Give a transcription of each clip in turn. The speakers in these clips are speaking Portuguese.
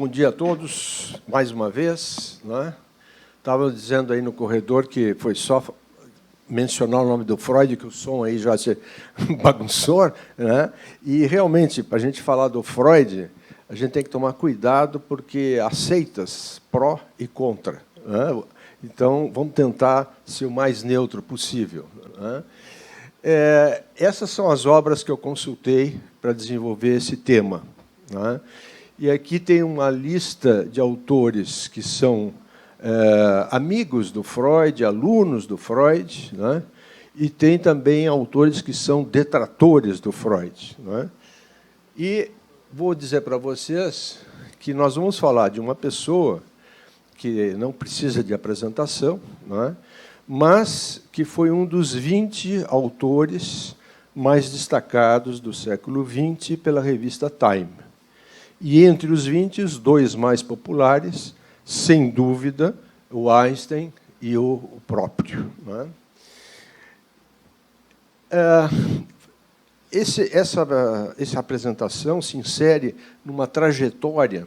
bom dia a todos, mais uma vez. Estava dizendo aí no corredor que foi só mencionar o nome do Freud, que o som aí já se bagunçou. E, realmente, para a gente falar do Freud, a gente tem que tomar cuidado, porque há seitas pró e contra. Então, vamos tentar ser o mais neutro possível. Essas são as obras que eu consultei para desenvolver esse tema. E aqui tem uma lista de autores que são amigos do Freud, alunos do Freud, e tem também autores que são detratores do Freud. E vou dizer para vocês que nós vamos falar de uma pessoa que não precisa de apresentação, mas que foi um dos 20 autores mais destacados do século XX pela revista Time. E, entre os 20, os dois mais populares, sem dúvida, o Einstein e o próprio. Essa apresentação se insere numa trajetória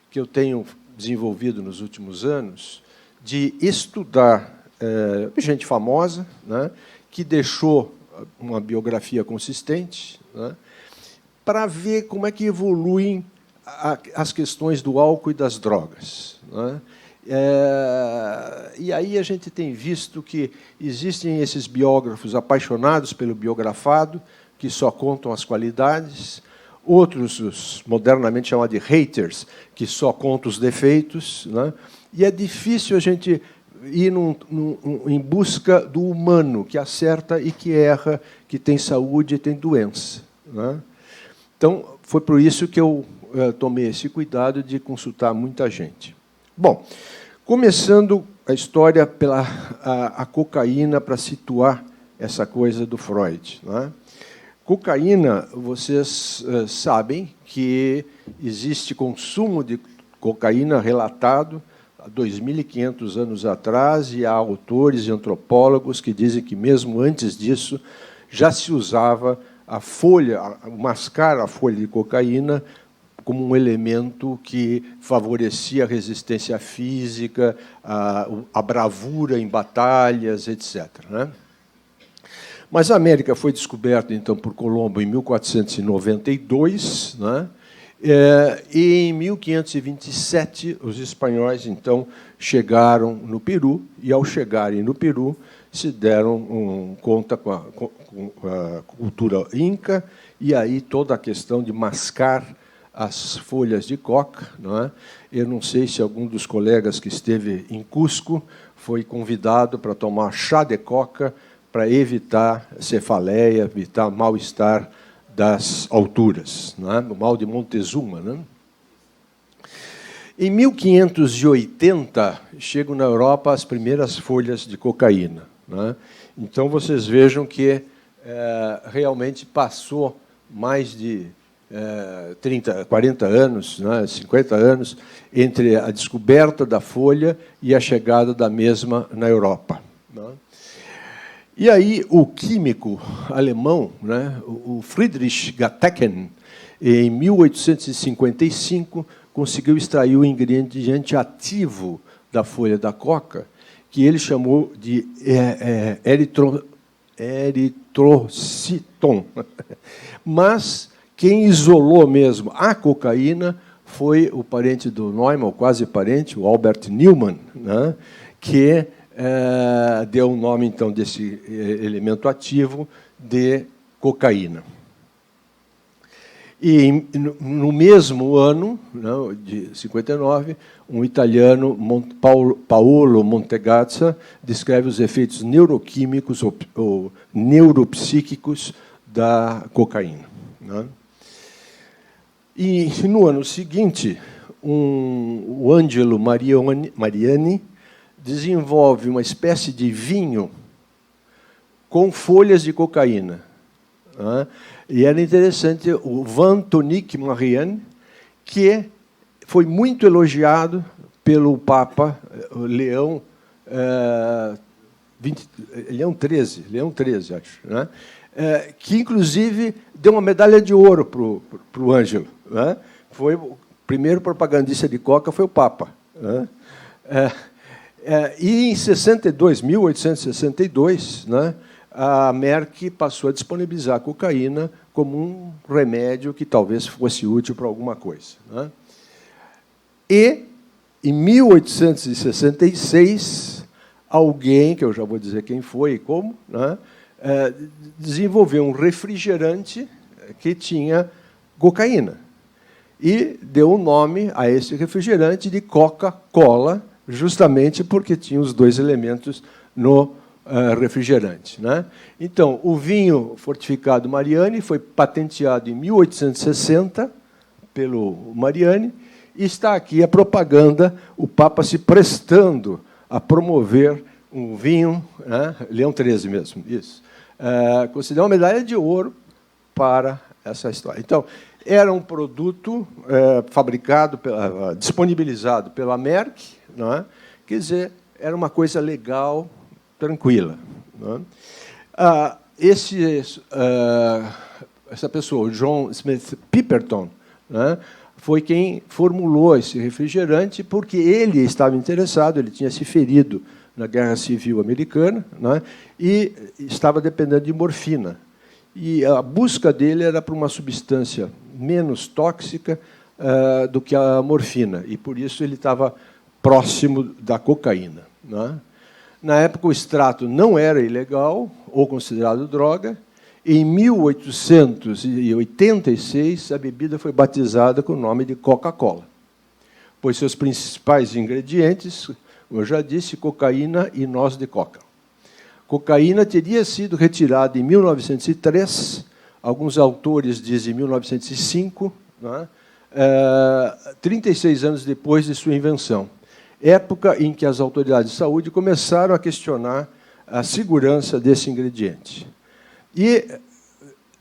que eu tenho desenvolvido nos últimos anos de estudar gente famosa, que deixou uma biografia consistente, para ver como é que evoluem as questões do álcool e das drogas. E aí a gente tem visto que existem esses biógrafos apaixonados pelo biografado, que só contam as qualidades, outros, os modernamente chamados de haters, que só contam os defeitos. E é difícil a gente ir em busca do humano, que acerta e que erra, que tem saúde e tem doença. Então, foi por isso que eu tomei esse cuidado de consultar muita gente. Bom, começando a história pela a cocaína, para situar essa coisa do Freud. Cocaína, vocês sabem que existe consumo de cocaína relatado há 2.500 anos atrás, e há autores e antropólogos que dizem que, mesmo antes disso, já se usava a folha, mascar a folha de cocaína como um elemento que favorecia a resistência física, a bravura em batalhas, etc. Mas a América foi descoberta, então, por Colombo em 1492, e em 1527 os espanhóis, então, chegaram no Peru, e, ao chegarem no Peru, se deram conta com a cultura inca, e aí toda a questão de mascar as folhas de coca. Eu não sei se algum dos colegas que esteve em Cusco foi convidado para tomar chá de coca para evitar cefaleia, evitar mal-estar das alturas, o mal de Montezuma. Em 1580, chegam na Europa as primeiras folhas de cocaína. Então, vocês vejam que realmente passou mais de 30, 40 anos, 50 anos, entre a descoberta da folha e a chegada da mesma na Europa. E aí o químico alemão, o Friedrich Gatteken, em 1855, conseguiu extrair o ingrediente ativo da folha da coca, que ele chamou de eritrociton. Mas quem isolou mesmo a cocaína foi o parente do Neumann, o quase parente, o Albert Neumann, que deu o nome, então, desse elemento ativo de cocaína. E, no mesmo ano, de 59, um italiano, Paolo Montegazza, descreve os efeitos neuroquímicos ou neuropsíquicos da cocaína. E, no ano seguinte, o Angelo Mariani desenvolve uma espécie de vinho com folhas de cocaína. E era interessante, o Van Tonique Mariani, que foi muito elogiado pelo Papa Leão XIII, acho, que, inclusive, deu uma medalha de ouro para o Ângelo. Foi primeiro propagandista de coca foi o Papa, né? E em 1862, né, a Merck passou a disponibilizar a cocaína como um remédio que talvez fosse útil para alguma coisa, né? E, em 1866, alguém, que eu já vou dizer quem foi e como, né, desenvolveu um refrigerante que tinha cocaína. E deu o nome a esse refrigerante de Coca-Cola, justamente porque tinha os dois elementos no refrigerante, né? Então, o vinho fortificado Mariani foi patenteado em 1860 pelo Mariani, e está aqui a propaganda, o Papa se prestando a promover um vinho, né? Leão XIII mesmo, isso. Considerou uma medalha de ouro para essa história. Então, era um produto fabricado, disponibilizado pela Merck, não é? Quer dizer, era uma coisa legal, tranquila, não é? Essa pessoa, o John Smith Pipperton, né, foi quem formulou esse refrigerante, porque ele estava interessado, ele tinha se ferido na Guerra Civil Americana, né, e estava dependendo de morfina. E a busca dele era por uma substância menos tóxica do que a morfina, e por isso ele estava próximo da cocaína, né? Na época, o extrato não era ilegal ou considerado droga. Em 1886, a bebida foi batizada com o nome de Coca-Cola, pois seus principais ingredientes, como eu já disse, cocaína e noz de coca. Cocaína teria sido retirada em 1903, alguns autores dizem 1905, né? 36 anos depois de sua invenção, época em que as autoridades de saúde começaram a questionar a segurança desse ingrediente. E,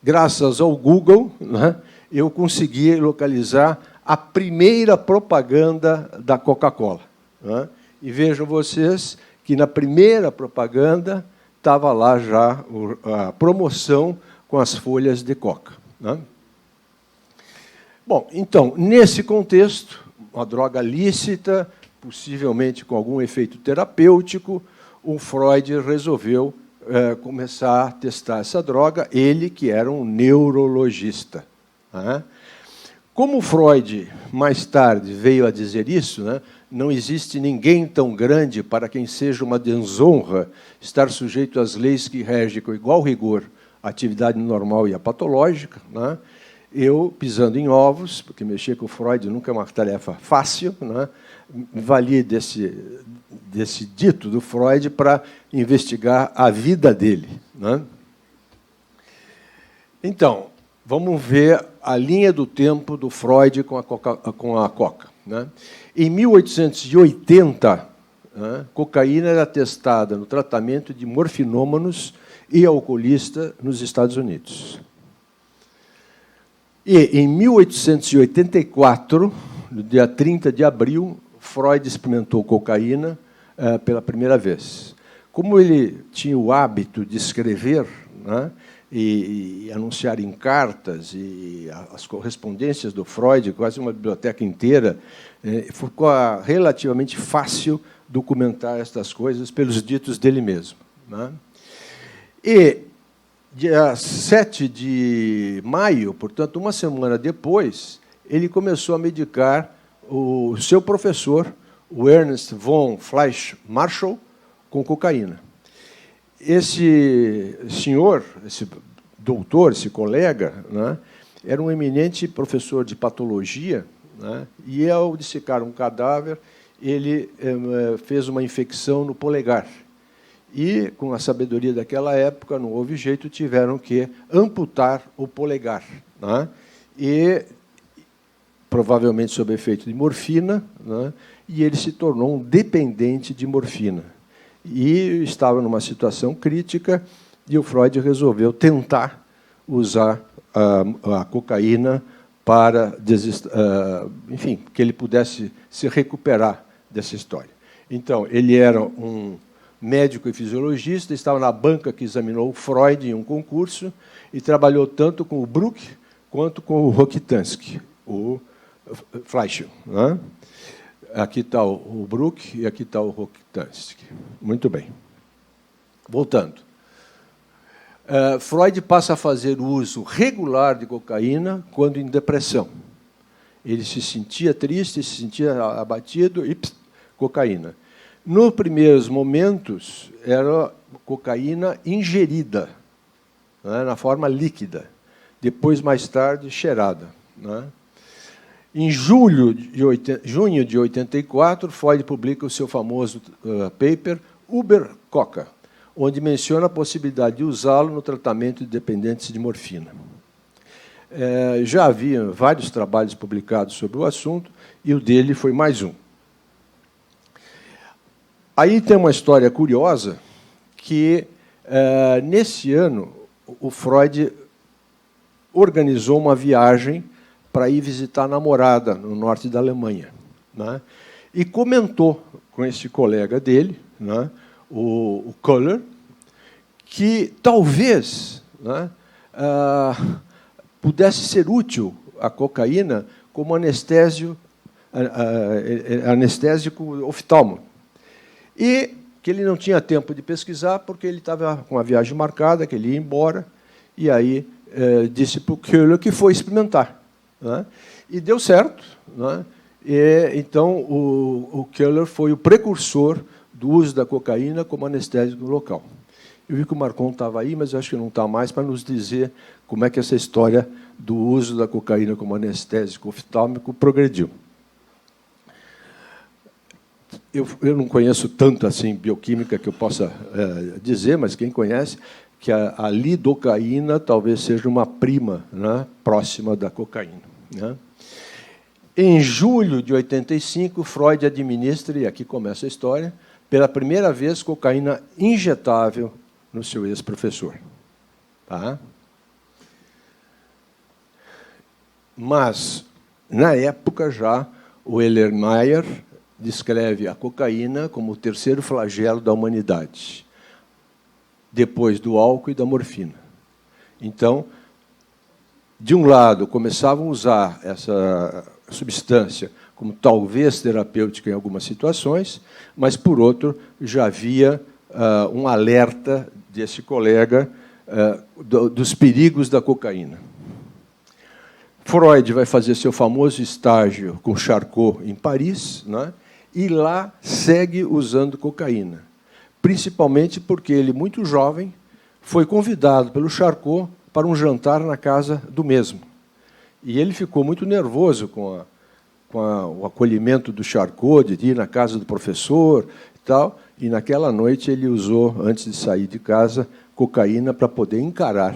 graças ao Google, né, eu consegui localizar a primeira propaganda da Coca-Cola, né? E vejam vocês que, na primeira propaganda, estava lá já a promoção com as folhas de coca, né? Bom, então, nesse contexto, uma droga lícita, possivelmente com algum efeito terapêutico, o Freud resolveu começar a testar essa droga, ele que era um neurologista, né? Como Freud, mais tarde, veio a dizer isso, né, não existe ninguém tão grande para quem seja uma desonra estar sujeito às leis que regem com igual rigor a atividade normal e a patológica, né? Eu, pisando em ovos, porque mexer com Freud nunca é uma tarefa fácil, né, me vali desse dito do Freud para investigar a vida dele, né? Então, vamos ver a linha do tempo do Freud com a coca, né? Em 1880, né, cocaína era testada no tratamento de morfinômanos e alcoolistas nos Estados Unidos. E, em 1884, no dia 30 de abril, Freud experimentou cocaína pela primeira vez. Como ele tinha o hábito de escrever, né, e anunciar em cartas, e as correspondências do Freud, quase uma biblioteca inteira, ficou relativamente fácil documentar estas coisas pelos ditos dele mesmo, né? E, dia 7 de maio, portanto, uma semana depois, ele começou a medicar o seu professor, o Ernst von Fleisch-Marschall, com cocaína. Esse senhor, esse doutor, esse colega, né, era um eminente professor de patologia, né, e, ao dissecar um cadáver, ele fez uma infecção no polegar. E, com a sabedoria daquela época, não houve jeito, tiveram que amputar o polegar, né? E, provavelmente sob efeito de morfina, né? E ele se tornou um dependente de morfina. E estava numa situação crítica, e o Freud resolveu tentar usar a cocaína para, enfim, que ele pudesse se recuperar dessa história. Então, ele era um médico e fisiologista, estava na banca que examinou o Freud em um concurso e trabalhou tanto com o Bruck quanto com o Rokitansky, o Fleischl. Né? Aqui está o Bruck e aqui está o Rokitansky. Muito bem. Voltando. Freud passa a fazer uso regular de cocaína quando em depressão. Ele se sentia triste, se sentia abatido e cocaína. Nos primeiros momentos, era cocaína ingerida, né, na forma líquida. Depois, mais tarde, cheirada. Né? Em junho de 84, Freud publica o seu famoso paper Uber-Coca, onde menciona a possibilidade de usá-lo no tratamento de dependentes de morfina. Já havia vários trabalhos publicados sobre o assunto, e o dele foi mais um. Aí tem uma história curiosa, que, nesse ano, o Freud organizou uma viagem para ir visitar a namorada no norte da Alemanha. Né? E comentou com esse colega dele, né, o Köhler, que talvez, né, pudesse ser útil a cocaína como anestésico oftalmo. E que ele não tinha tempo de pesquisar, porque ele estava com a viagem marcada, que ele ia embora, e aí disse para o Köhler que foi experimentar. Né? E deu certo. Né? Então, o Köhler foi o precursor do uso da cocaína como anestésico local. Eu vi que o Marcon estava aí, mas eu acho que não está mais, para nos dizer como é que essa história do uso da cocaína como anestésico oftálmico progrediu. Eu não conheço tanto assim bioquímica que eu possa dizer, mas quem conhece, que a lidocaína talvez seja uma prima, né, próxima da cocaína. Né? Em julho de 85, Freud administra, e aqui começa a história, pela primeira vez cocaína injetável no seu ex-professor. Tá? Mas, na época já, o Erlenmeyer descreve a cocaína como o terceiro flagelo da humanidade, depois do álcool e da morfina. Então, de um lado, começavam a usar essa substância como talvez terapêutica em algumas situações, mas, por outro, já havia um alerta desse colega dos perigos da cocaína. Freud vai fazer seu famoso estágio com Charcot em Paris, né, e lá segue usando cocaína, principalmente porque ele, muito jovem, foi convidado pelo Charcot para um jantar na casa do mesmo. E ele ficou muito nervoso com o acolhimento do Charcot, de ir na casa do professor e tal, e naquela noite ele usou, antes de sair de casa, cocaína para poder encarar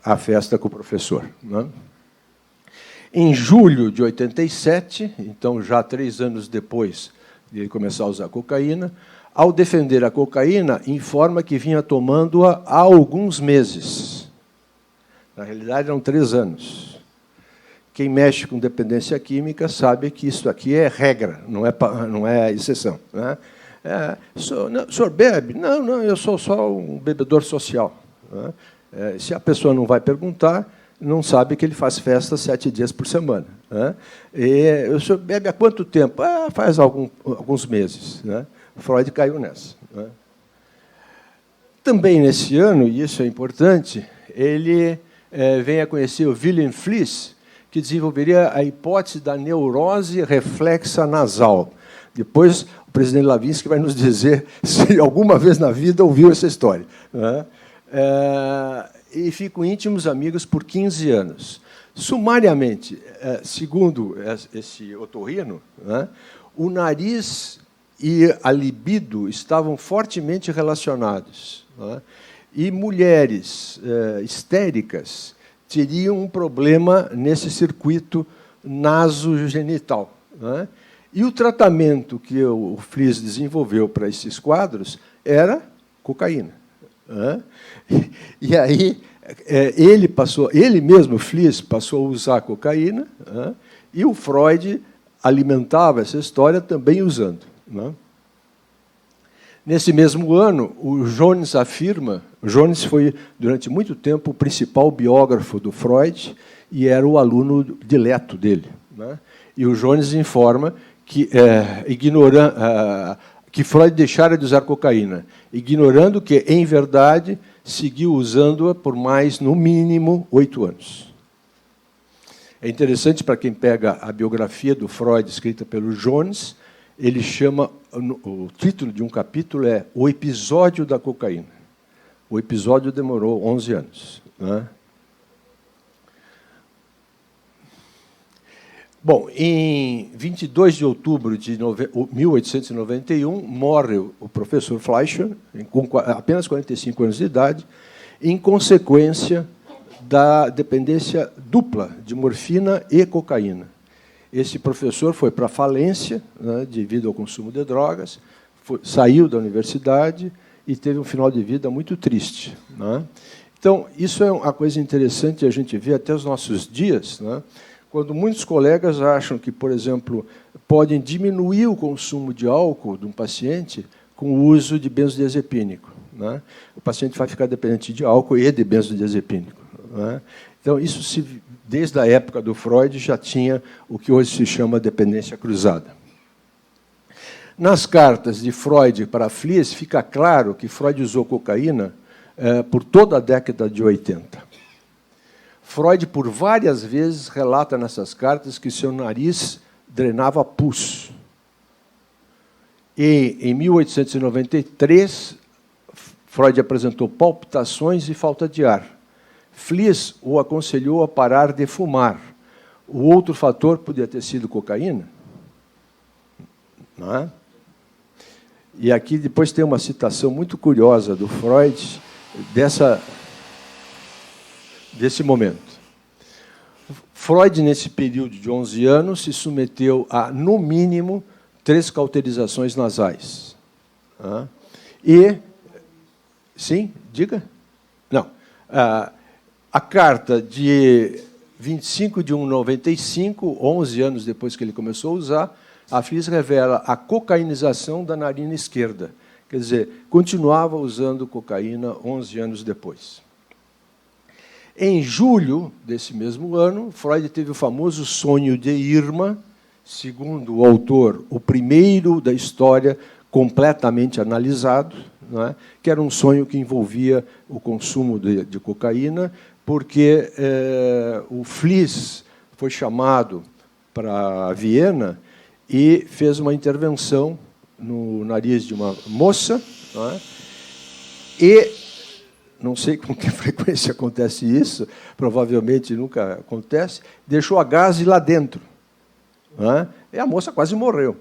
a festa com o professor. Né? Em julho de 87, então já 3 anos depois de ele começar a usar cocaína, ao defender a cocaína, informa que vinha tomando-a há alguns meses. Na realidade, eram 3 anos. Quem mexe com dependência química sabe que isso aqui é regra, não é exceção. Né? O senhor bebe? Não, eu sou só um bebedor social. Né? Se a pessoa não vai perguntar, não sabe que ele faz festa 7 dias por semana. Né? E o senhor bebe há quanto tempo? Faz alguns meses. Né? Freud caiu nessa. Né? Também nesse ano, e isso é importante, ele vem a conhecer o Wilhelm Fliess, que desenvolveria a hipótese da neurose reflexa nasal. Depois, o presidente Lavinsky vai nos dizer se alguma vez na vida ouviu essa história. Né? E ficam íntimos amigos por 15 anos. Sumariamente, segundo esse otorrino, né, o nariz e a libido estavam fortemente relacionados. Né, e mulheres histéricas teriam um problema nesse circuito nasogenital. Né, e o tratamento que o Fliess desenvolveu para esses quadros era cocaína. Né. E aí ele mesmo, Fliess, passou a usar cocaína, né, e o Freud alimentava essa história também usando. Né. Nesse mesmo ano, o Jones afirma, Jones foi, durante muito tempo, o principal biógrafo do Freud e era o aluno dileto dele. né? E o Jones informa que, que Freud deixara de usar cocaína, ignorando que, em verdade, seguiu usando-a por mais, no mínimo, 8 anos. É interessante para quem pega a biografia do Freud, escrita pelo Jones, ele chama, o título de um capítulo é O Episódio da Cocaína. O episódio demorou 11 anos. Né? Bom, em 22 de outubro de 1891, morre o professor Fleischer, com apenas 45 anos de idade, em consequência da dependência dupla de morfina e cocaína. Esse professor foi para a falência, né, devido ao consumo de drogas, saiu da universidade e teve um final de vida muito triste. Né? Então, isso é uma coisa interessante a gente ver até os nossos dias, né? Quando muitos colegas acham que, por exemplo, podem diminuir o consumo de álcool de um paciente com o uso de benzodiazepínico. Né? O paciente vai ficar dependente de álcool e de benzodiazepínico. Né? Então, isso, desde a época do Freud, já tinha o que hoje se chama dependência cruzada. Nas cartas de Freud para Fliess, fica claro que Freud usou cocaína por toda a década de 80. Freud, por várias vezes, relata nessas cartas que seu nariz drenava pus. E, em 1893, Freud apresentou palpitações e falta de ar. Fliess o aconselhou a parar de fumar. O outro fator podia ter sido cocaína. Não é? E aqui depois tem uma citação muito curiosa do Freud desse momento. Freud, nesse período de 11 anos, se submeteu a, no mínimo, 3 cauterizações nasais. E... Sim? Diga? Não. A carta de 25 de 95, 11 anos depois que ele começou a usar, a Fliess revela a cocainização da narina esquerda. Quer dizer, continuava usando cocaína 11 anos depois. Em julho desse mesmo ano, Freud teve o famoso sonho de Irma, segundo o autor, o primeiro da história completamente analisado, não é? Que era um sonho que envolvia o consumo de cocaína, porque o Fliess foi chamado para Viena e fez uma intervenção no nariz de uma moça, não é? E não sei com que frequência acontece isso, provavelmente nunca acontece, deixou a gás lá dentro. Não é? E a moça quase morreu.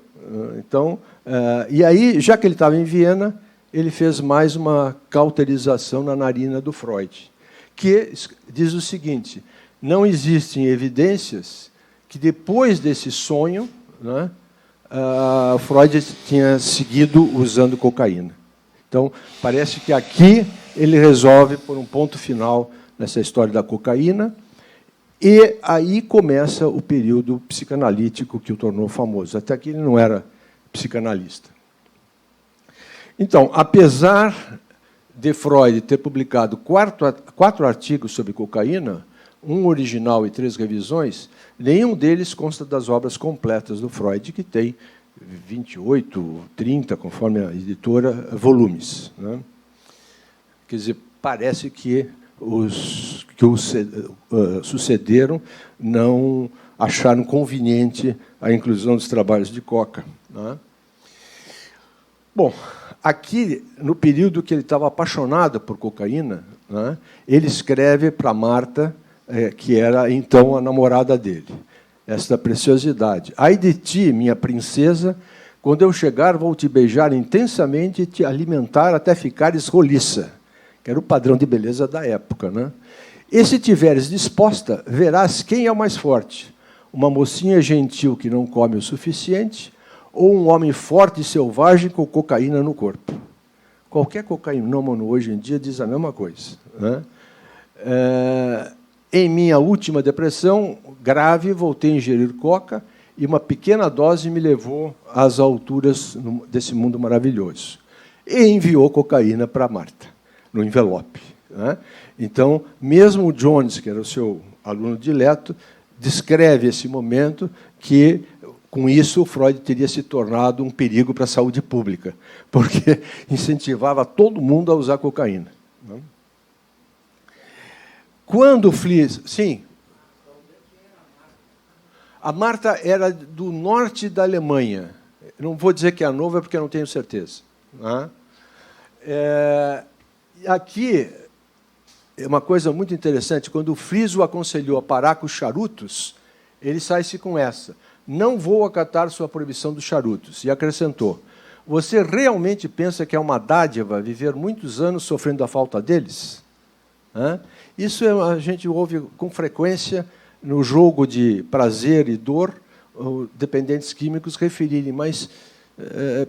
Então, e aí, já que ele estava em Viena, ele fez mais uma cauterização na narina do Freud, que diz o seguinte: não existem evidências que, depois desse sonho, né, Freud tinha seguido usando cocaína. Então, parece que aqui ele resolve pôr um ponto final nessa história da cocaína, e aí começa o período psicanalítico que o tornou famoso. Até aqui ele não era psicanalista. Então, apesar de Freud ter publicado 4 artigos sobre cocaína, um original e 3 revisões, nenhum deles consta das obras completas do Freud, que tem 28, 30, conforme a editora, volumes. Né? Quer dizer, parece que os que o sucederam não acharam conveniente a inclusão dos trabalhos de Coca. Né? Bom, aqui, no período que ele estava apaixonado por cocaína, né, ele escreve para Marta, que era, então, a namorada dele, esta preciosidade. Ai de ti, minha princesa, quando eu chegar, vou te beijar intensamente e te alimentar até ficares roliça, que era o padrão de beleza da época. Né? E se tiveres disposta, verás quem é o mais forte, uma mocinha gentil que não come o suficiente, ou um homem forte e selvagem com cocaína no corpo. Qualquer cocainômano hoje em dia diz a mesma coisa. Né? Em minha última depressão grave, voltei a ingerir coca e uma pequena dose me levou às alturas desse mundo maravilhoso. E enviou cocaína para Marta, no envelope. Né? Então, mesmo o Jones, que era o seu aluno dileto, descreve esse momento que, com isso, Freud teria se tornado um perigo para a saúde pública, porque incentivava todo mundo a usar cocaína. Quando o Fliess... Sim. A Marta era do norte da Alemanha. Não vou dizer que é a Hannover, porque eu não tenho certeza. Aqui é uma coisa muito interessante. Quando o Fliess o aconselhou a parar com os charutos, ele sai-se com essa: não vou acatar sua proibição dos charutos. E acrescentou: você realmente pensa que é uma dádiva viver muitos anos sofrendo a falta deles? Isso a gente ouve com frequência no jogo de prazer e dor, dependentes químicos referirem, mas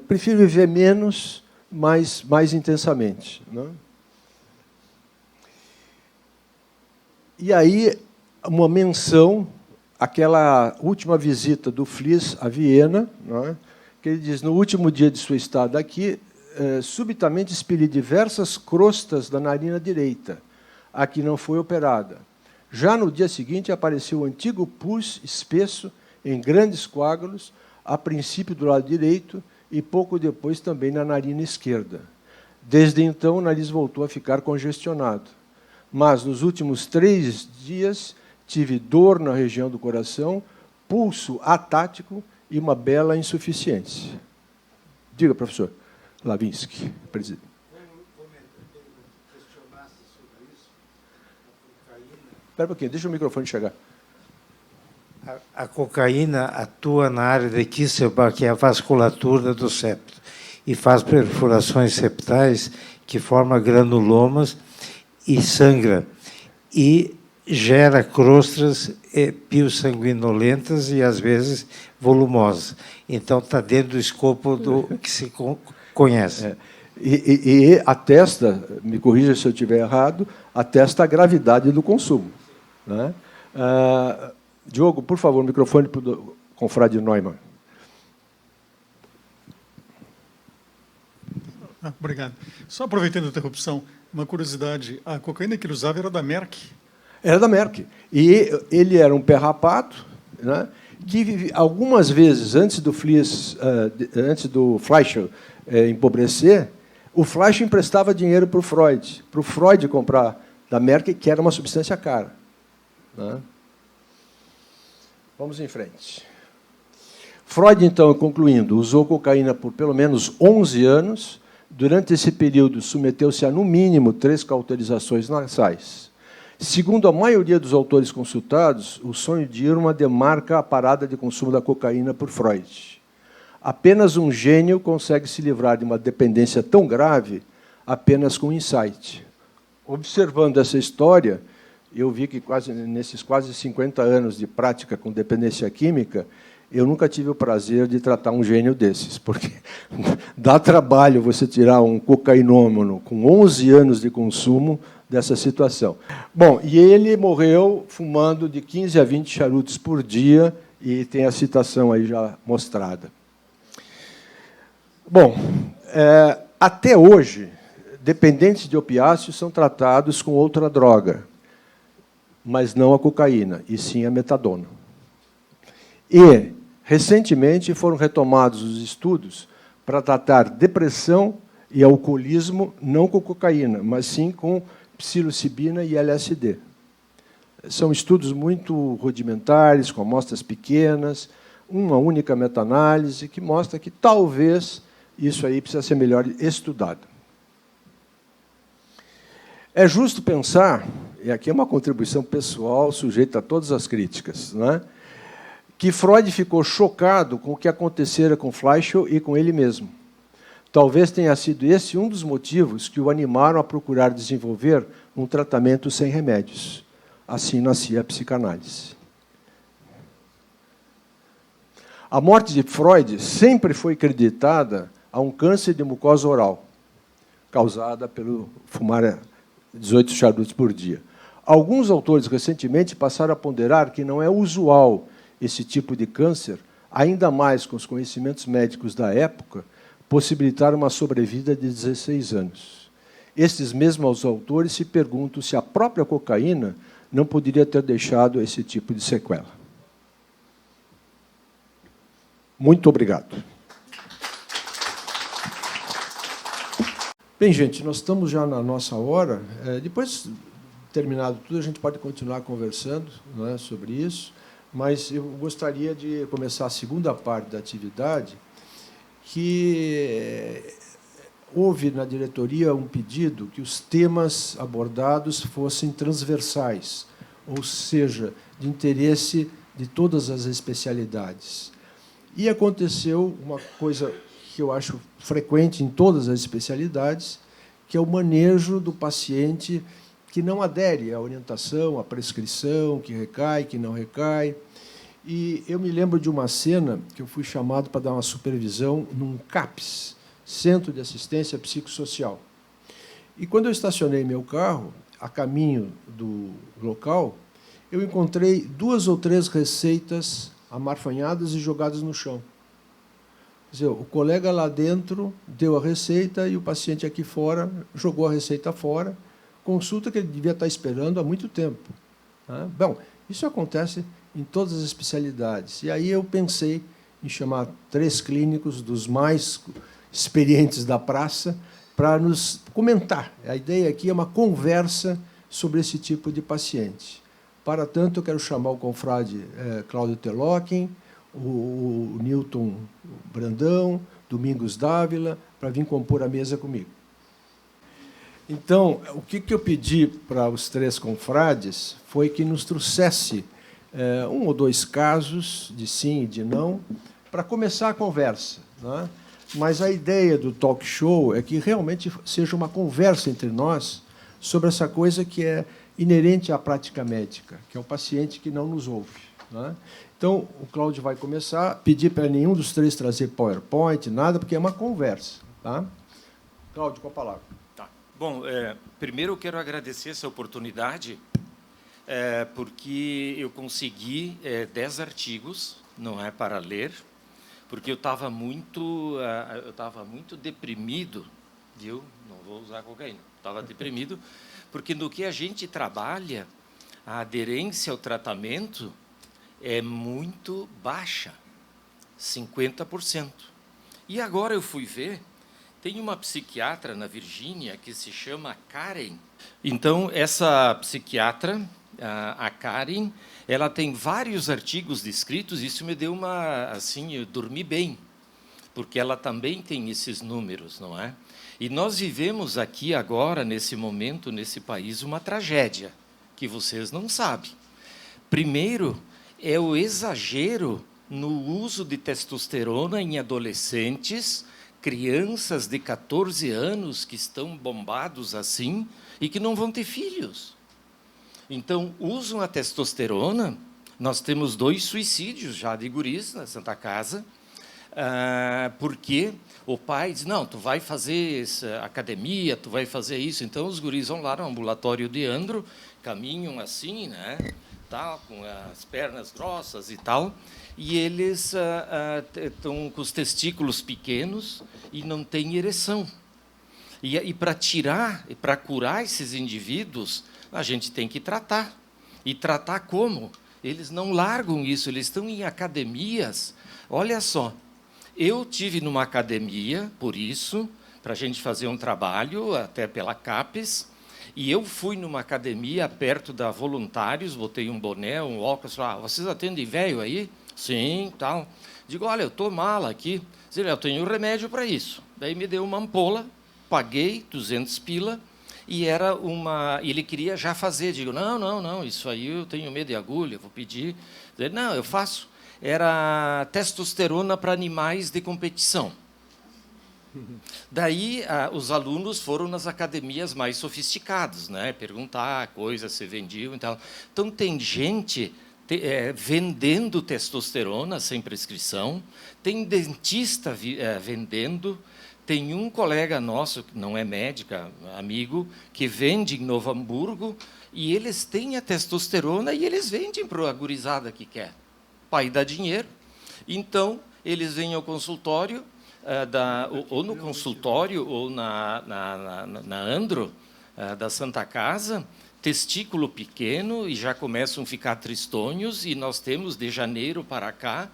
prefiro viver menos, mais intensamente. E aí, uma menção àquela última visita do Fliess a Viena, que ele diz: no último dia de sua estada aqui, subitamente expeli diversas crostas da narina direita, a que não foi operada. Já no dia seguinte, apareceu o antigo pus espesso, em grandes coágulos, a princípio do lado direito e, pouco depois, também na narina esquerda. Desde então, o nariz voltou a ficar congestionado. Mas, nos últimos 3 dias, tive dor na região do coração, pulso atático e uma bela insuficiência. Diga, professor Lavinsky, presidente. Espera um pouquinho, deixa o microfone chegar. A cocaína atua na área de Kisselbach, que é a vasculatura do septo, e faz perfurações septais que formam granulomas e sangra, e gera crostras piosanguinolentas e, às vezes, volumosas. Então, está dentro do escopo do que se conhece. E atesta, me corrija se eu estiver errado, atesta a gravidade do consumo. Diogo, por favor, microfone para o confrade Neumann. Obrigado. Só aproveitando a interrupção, uma curiosidade: a cocaína que ele usava era da Merck. Era da Merck. E ele era um pé rapado, que algumas vezes, antes do Fleischer empobrecer, o Fleischer emprestava dinheiro para o Freud comprar da Merck, que era uma substância cara. Vamos em frente. Freud, então, concluindo, usou cocaína por pelo menos 11 anos. Durante esse período, submeteu-se a, no mínimo, 3 cauterizações nasais. Segundo a maioria dos autores consultados, o sonho de Irma demarca a parada de consumo da cocaína por Freud. Apenas um gênio consegue se livrar de uma dependência tão grave apenas com insight. Observando essa história, eu vi que nesses quase 50 anos de prática com dependência química, eu nunca tive o prazer de tratar um gênio desses, porque dá trabalho você tirar um cocainômano com 11 anos de consumo dessa situação. Bom, e ele morreu fumando de 15 a 20 charutos por dia, e tem a citação aí já mostrada. Bom, até hoje, dependentes de opiáceos são tratados com outra droga, mas não a cocaína, e sim a metadona. E, recentemente, foram retomados os estudos para tratar depressão e alcoolismo não com cocaína, mas sim com psilocibina e LSD. São estudos muito rudimentares, com amostras pequenas, uma única meta-análise, que mostra que talvez isso aí precisa ser melhor estudado. É justo pensar, e aqui é uma contribuição pessoal sujeita a todas as críticas, que Freud ficou chocado com o que acontecera com Fleischl e com ele mesmo. Talvez tenha sido esse um dos motivos que o animaram a procurar desenvolver um tratamento sem remédios. Assim nascia a psicanálise. A morte de Freud sempre foi creditada a um câncer de mucosa oral, causada pelo fumar 18 charutos por dia. Alguns autores recentemente passaram a ponderar que não é usual esse tipo de câncer, ainda mais com os conhecimentos médicos da época, possibilitar uma sobrevida de 16 anos. Estes mesmos autores se perguntam se a própria cocaína não poderia ter deixado esse tipo de sequela. Muito obrigado. Bem, gente, nós estamos já na nossa hora. Depois, terminado tudo, a gente pode continuar conversando, não é, sobre isso, mas eu gostaria de começar a segunda parte da atividade, que houve na diretoria um pedido que os temas abordados fossem transversais, ou seja, de interesse de todas as especialidades. E aconteceu uma coisa que eu acho frequente em todas as especialidades, que é o manejo do paciente que não adere à orientação, à prescrição, que recai, que não recai. E eu me lembro de uma cena que eu fui chamado para dar uma supervisão num CAPS, Centro de Assistência Psicossocial. E quando eu estacionei meu carro, a caminho do local, eu encontrei 2 ou 3 receitas amarfanhadas e jogadas no chão. Quer dizer, o colega lá dentro deu a receita e o paciente aqui fora jogou a receita fora, consulta que ele devia estar esperando há muito tempo. Bom, isso acontece em todas as especialidades. E aí eu pensei em chamar 3 clínicos dos mais experientes da praça para nos comentar. A ideia aqui é uma conversa sobre esse tipo de paciente. Para tanto, eu quero chamar o confrade Cláudio Telóquin, o Newton Brandão, Domingos Dávila, para vir compor a mesa comigo. Então, o que eu pedi para os 3 confrades foi que nos trouxesse 1 ou 2 casos de sim e de não, para começar a conversa, né? Mas a ideia do talk show é que realmente seja uma conversa entre nós sobre essa coisa que é inerente à prática médica, que é o paciente que não nos ouve, né? Então, o Cláudio vai começar, pedir para nenhum dos 3 trazer PowerPoint, nada, porque é uma conversa. Tá? Cláudio, com a palavra. Tá. Bom, primeiro eu quero agradecer essa oportunidade, porque eu consegui 10 artigos, não é, para ler, porque eu estava muito deprimido, viu? Não vou usar cocaína. Estava deprimido, porque no que a gente trabalha, a aderência ao tratamento é muito baixa, 50%. E agora eu fui ver, tem uma psiquiatra na Virgínia que se chama Karen. Então, essa psiquiatra, a Karen, ela tem vários artigos descritos, isso me deu assim, eu dormi bem, porque ela também tem esses números, não é? E nós vivemos aqui agora, nesse momento, nesse país, uma tragédia, que vocês não sabem. Primeiro, é o exagero no uso de testosterona em adolescentes, crianças de 14 anos que estão bombados assim e que não vão ter filhos. Então, usam a testosterona. Nós temos 2 suicídios já de guris na Santa Casa, porque o pai diz, não, tu vai fazer academia, tu vai fazer isso. Então, os guris vão lá no ambulatório de Andro, caminham assim, né? Tal, com as pernas grossas e tal, e eles estão com os testículos pequenos e não têm ereção. E para tirar, para curar esses indivíduos, a gente tem que tratar. E tratar como? Eles não largam isso, eles estão em academias. Olha só, eu tive numa academia, por isso, para a gente fazer um trabalho, até pela CAPES, e eu fui numa academia perto da Voluntários, botei um boné, um óculos, falei, vocês atendem velho aí? Sim, tal. Digo, olha, eu estou mal aqui. Eu tenho remédio para isso. Daí me deu uma ampola, paguei 200 pila, e ele queria já fazer. Digo, não, isso aí eu tenho medo de agulha, vou pedir. Ele, não, eu faço. Era testosterona para animais de competição. Daí, os alunos foram nas academias mais sofisticadas, né? Perguntar coisas se vendiam e tal. Então, tem gente vendendo testosterona sem prescrição, tem dentista vendendo, tem um colega nosso, que não é médica, amigo, que vende em Novo Hamburgo, e eles têm a testosterona e eles vendem para a gurizada que quer. O pai dá dinheiro. Então, eles vêm ao consultório, ou no consultório, ou na Andro, da Santa Casa, testículo pequeno, e já começam a ficar tristonhos, e nós temos, de janeiro para cá,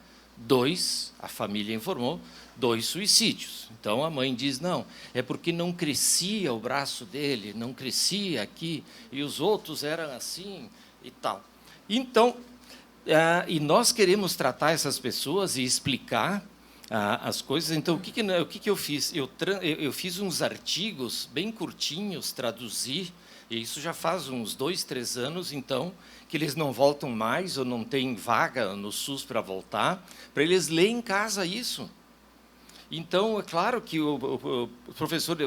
a família informou, 2 suicídios. Então, a mãe diz, não, é porque não crescia o braço dele, não crescia aqui, e os outros eram assim e tal. Então, e nós queremos tratar essas pessoas e explicar as coisas. Então, o que eu fiz? Eu fiz uns artigos bem curtinhos, traduzi, e isso já faz uns 2, 3 anos, então, que eles não voltam mais, ou não tem vaga no SUS para voltar, para eles lerem em casa isso. Então, é claro que o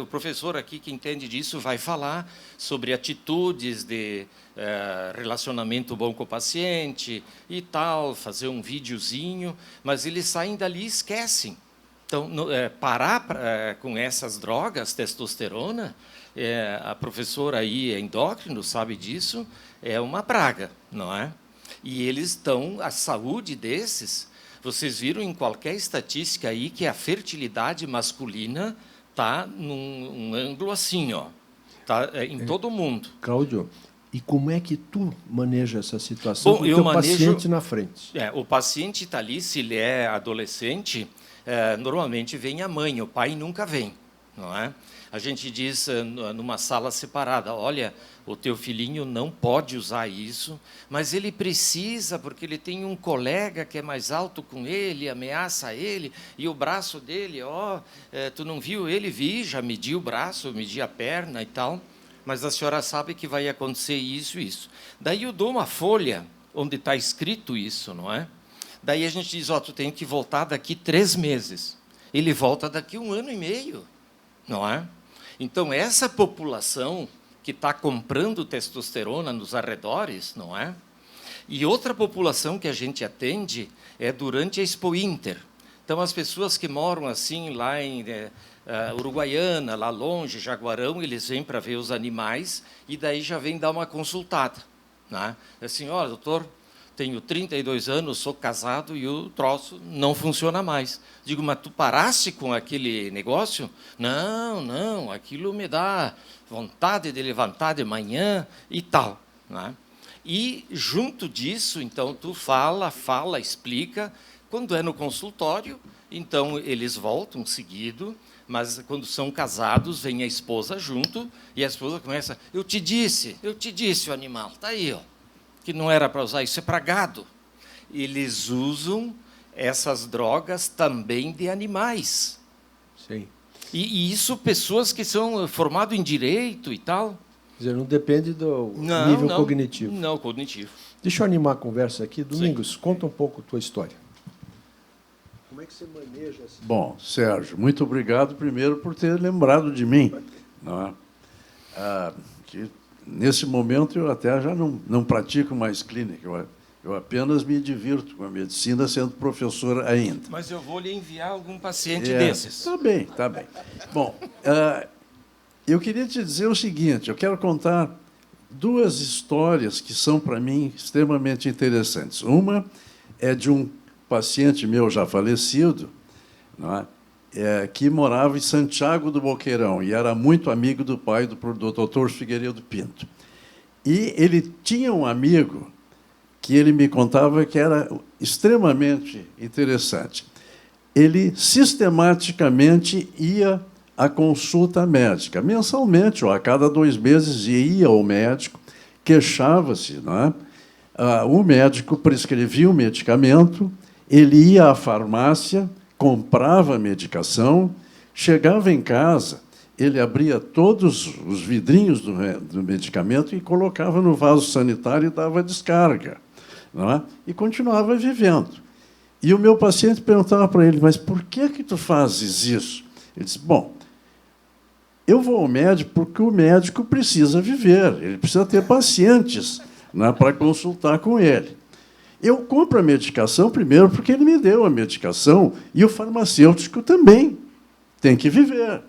professor aqui, que entende disso, vai falar sobre atitudes de relacionamento bom com o paciente e tal, fazer um videozinho, mas eles saem dali e esquecem. Então, parar com essas drogas, testosterona, a professora aí é endócrino, sabe disso, é uma praga, não é? E eles estão, a saúde desses... Vocês viram em qualquer estatística aí que a fertilidade masculina está num ângulo assim, ó, tá em todo mundo. Cláudio, e como é que tu maneja essa situação Bom, com o teu paciente na frente? O paciente está ali, se ele é adolescente, normalmente vem a mãe, o pai nunca vem, não é? A gente diz numa sala separada, olha, o teu filhinho não pode usar isso, mas ele precisa, porque ele tem um colega que é mais alto com ele, ameaça ele, e o braço dele, tu não viu? Ele já mediu o braço, medi a perna e tal, mas a senhora sabe que vai acontecer isso e isso. Daí eu dou uma folha onde está escrito isso, não é? Daí a gente diz, tu tem que voltar daqui 3 meses. Ele volta daqui 1 ano e meio, não é? Então, essa população que está comprando testosterona nos arredores, não é? E outra população que a gente atende é durante a Expo Inter. Então, as pessoas que moram assim lá em Uruguaiana, lá longe, Jaguarão, eles vêm para ver os animais e daí já vêm dar uma consultada, né? Assim, olha, doutor, tenho 32 anos, sou casado e o troço não funciona mais. Digo, mas tu paraste com aquele negócio? Não, aquilo me dá vontade de levantar de manhã e tal, né? E, junto disso, então, tu fala, explica. Quando é no consultório, então, eles voltam seguido, mas, quando são casados, vem a esposa junto, e a esposa começa, eu te disse, o animal, está aí, ó, que não era para usar, isso é para gado. Eles usam essas drogas também de animais. Sim. E isso, pessoas que são formadas em direito e tal. Quer dizer, não depende do nível cognitivo. Não, cognitivo. Deixa eu animar a conversa aqui. Domingos, Sim. Conta um pouco a tua história. Como é que você maneja essa... Bom, Sérgio, muito obrigado, primeiro, por ter lembrado de mim. Não é? Que, nesse momento, eu até já não pratico mais clínica. Eu apenas me divirto com a medicina, sendo professor ainda. Mas eu vou lhe enviar algum paciente desses. Tá bem. Bom, eu queria te dizer o seguinte, eu quero contar 2 histórias que são, para mim, extremamente interessantes. Uma é de um paciente meu já falecido, não é? Que morava em Santiago do Boqueirão e era muito amigo do pai do Dr. Figueiredo Pinto. E ele tinha um amigo que ele me contava que era extremamente interessante. Ele sistematicamente ia à consulta médica, mensalmente, ou a cada 2 meses, ia ao médico, queixava-se, não é? O médico prescrevia o medicamento, ele ia à farmácia, comprava a medicação, chegava em casa, ele abria todos os vidrinhos do medicamento e colocava no vaso sanitário e dava descarga, não é? E continuava vivendo. E o meu paciente perguntava para ele, mas por que tu fazes isso? Ele disse, bom, eu vou ao médico porque o médico precisa viver, ele precisa ter pacientes, né, para consultar com ele. Eu compro a medicação primeiro porque ele me deu a medicação e o farmacêutico também tem que viver.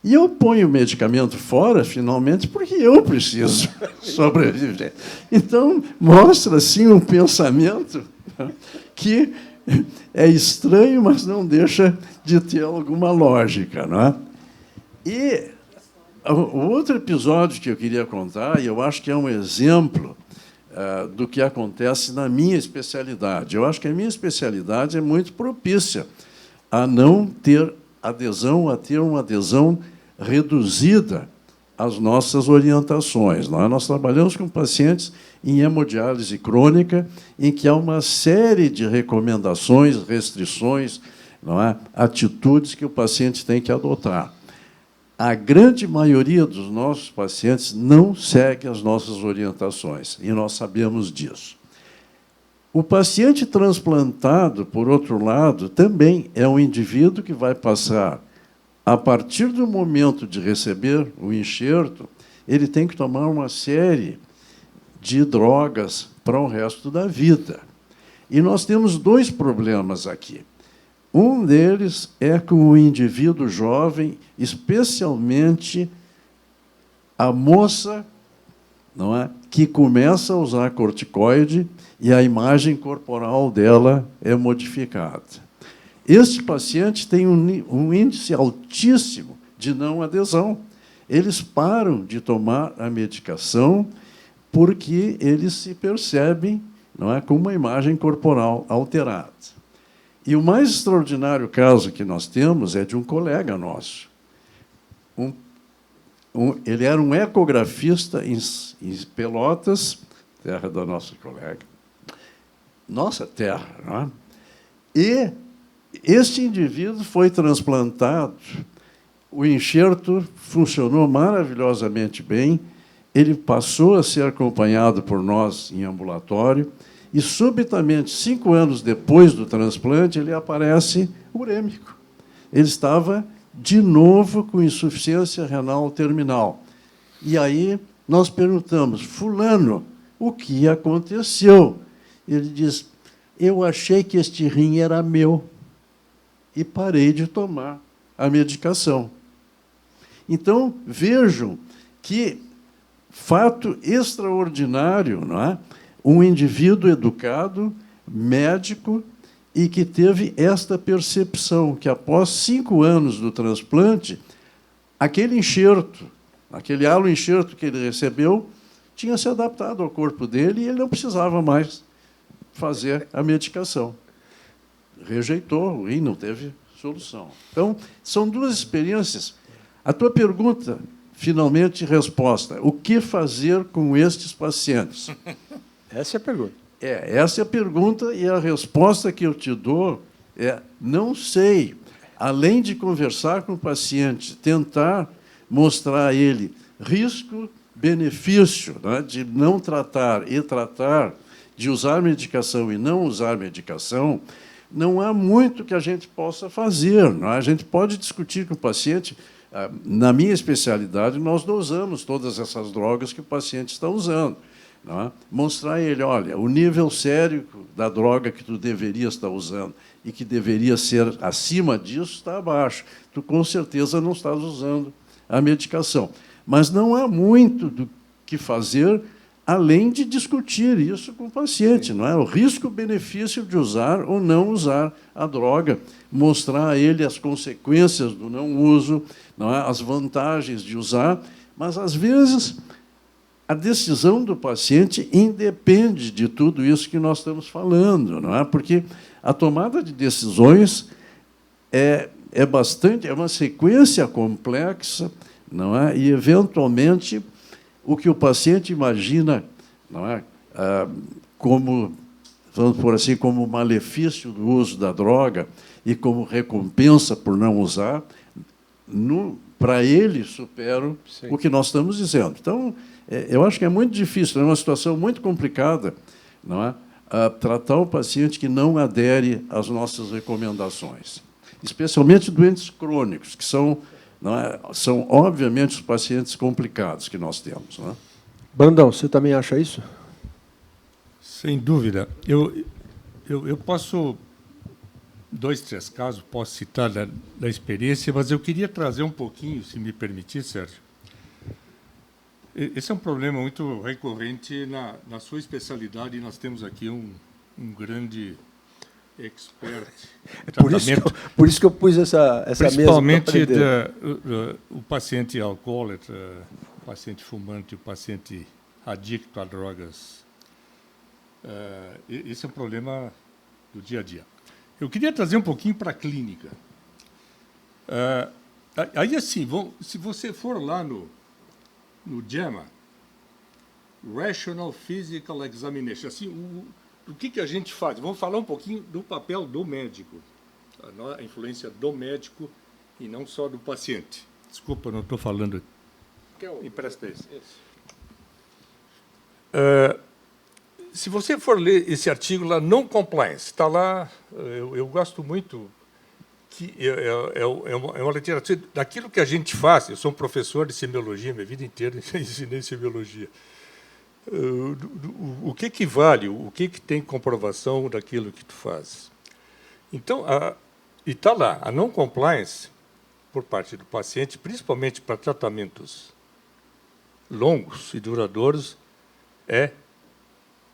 E eu ponho o medicamento fora, finalmente, porque eu preciso sobreviver. Então, mostra, assim, um pensamento que é estranho, mas não deixa de ter alguma lógica, não é? E o outro episódio que eu queria contar, e eu acho que é um exemplo do que acontece na minha especialidade. Eu acho que a minha especialidade é muito propícia a não ter adesão, a ter uma adesão reduzida às nossas orientações. Não é? Nós trabalhamos com pacientes em hemodiálise crônica, em que há uma série de recomendações, restrições, não é? Atitudes que o paciente tem que adotar. A grande maioria dos nossos pacientes não segue as nossas orientações, e nós sabemos disso. O paciente transplantado, por outro lado, também é um indivíduo que vai passar, a partir do momento de receber o enxerto, ele tem que tomar uma série de drogas para o resto da vida. E nós temos dois problemas aqui. Um deles é com o indivíduo jovem, especialmente a moça, não é, que começa a usar corticoide e a imagem corporal dela é modificada. Este paciente tem um índice altíssimo de não adesão. Eles param de tomar a medicação porque eles se percebem, não é, com uma imagem corporal alterada. E o mais extraordinário caso que nós temos é de um colega nosso. Ele era um ecografista em Pelotas, terra da nossa colega. Nossa terra, não é? E este indivíduo foi transplantado, o enxerto funcionou maravilhosamente bem, ele passou a ser acompanhado por nós em ambulatório, e, subitamente, 5 anos depois do transplante, ele aparece urêmico. Ele estava, de novo, com insuficiência renal terminal. E aí nós perguntamos, fulano, o que aconteceu? Ele diz, eu achei que este rim era meu e parei de tomar a medicação. Então, vejam que fato extraordinário, não é? Um indivíduo educado, médico, e que teve esta percepção, que após 5 anos do transplante, aquele enxerto, aquele halo-enxerto que ele recebeu, tinha se adaptado ao corpo dele e ele não precisava mais fazer a medicação. Rejeitou o rim, não teve solução. Então, são duas experiências. A tua pergunta, finalmente, resposta. O que fazer com estes pacientes? Essa é a pergunta. Essa é a pergunta, e a resposta que eu te dou é não sei. Além de conversar com o paciente, tentar mostrar a ele risco, benefício, né, de não tratar e tratar, de usar medicação e não usar medicação, não há muito que a gente possa fazer. Não é? A gente pode discutir com o paciente. Na minha especialidade, nós dosamos todas essas drogas que o paciente está usando. Não é? Mostrar a ele, olha, o nível sérico da droga que tu deveria estar usando e que deveria ser acima disso está abaixo. Tu, com certeza, não estás usando a medicação. Mas não há muito do que fazer além de discutir isso com o paciente. Não é? O risco-benefício de usar ou não usar a droga, mostrar a ele as consequências do não uso, não é? As vantagens de usar, mas, às vezes, a decisão do paciente independe de tudo isso que nós estamos falando, não é? Porque a tomada de decisões é uma sequência complexa, não é? E, eventualmente, o que o paciente imagina, não é? Como, vamos por assim, como malefício do uso da droga e como recompensa por não usar, para ele supera o que nós estamos dizendo. Então, eu acho que é muito difícil, é uma situação muito complicada, não é? Tratar o paciente que não adere às nossas recomendações, especialmente doentes crônicos, que são, não é, são obviamente, os pacientes complicados que nós temos. Não é? Brandão, você também acha isso? Sem dúvida. Eu posso, 2, 3 casos, posso citar da experiência, mas eu queria trazer um pouquinho, se me permitir, Sérgio. Esse é um problema muito recorrente na sua especialidade, e nós temos aqui um grande expert em tratamento. Por isso que eu pus essa principalmente mesa. O paciente alcoólatra, o paciente fumante, o paciente adicto a drogas Esse é um problema do dia a dia. Eu queria trazer um pouquinho para a clínica. Aí, assim, se você for lá no JAMA, Rational Physical Examination, assim, o que a gente faz? Vamos falar um pouquinho do papel do médico, a influência do médico e não só do paciente. Desculpa, não estou falando. Empresta esse. Se você for ler esse artigo lá, Non Compliance, está lá, eu gosto muito, que é uma literatura daquilo que a gente faz. Eu sou um professor de semiologia, minha vida inteira ensinei semiologia. O que vale, o que tem comprovação daquilo que tu fazes. Então, e está lá, a non compliance por parte do paciente, principalmente para tratamentos longos e duradouros, é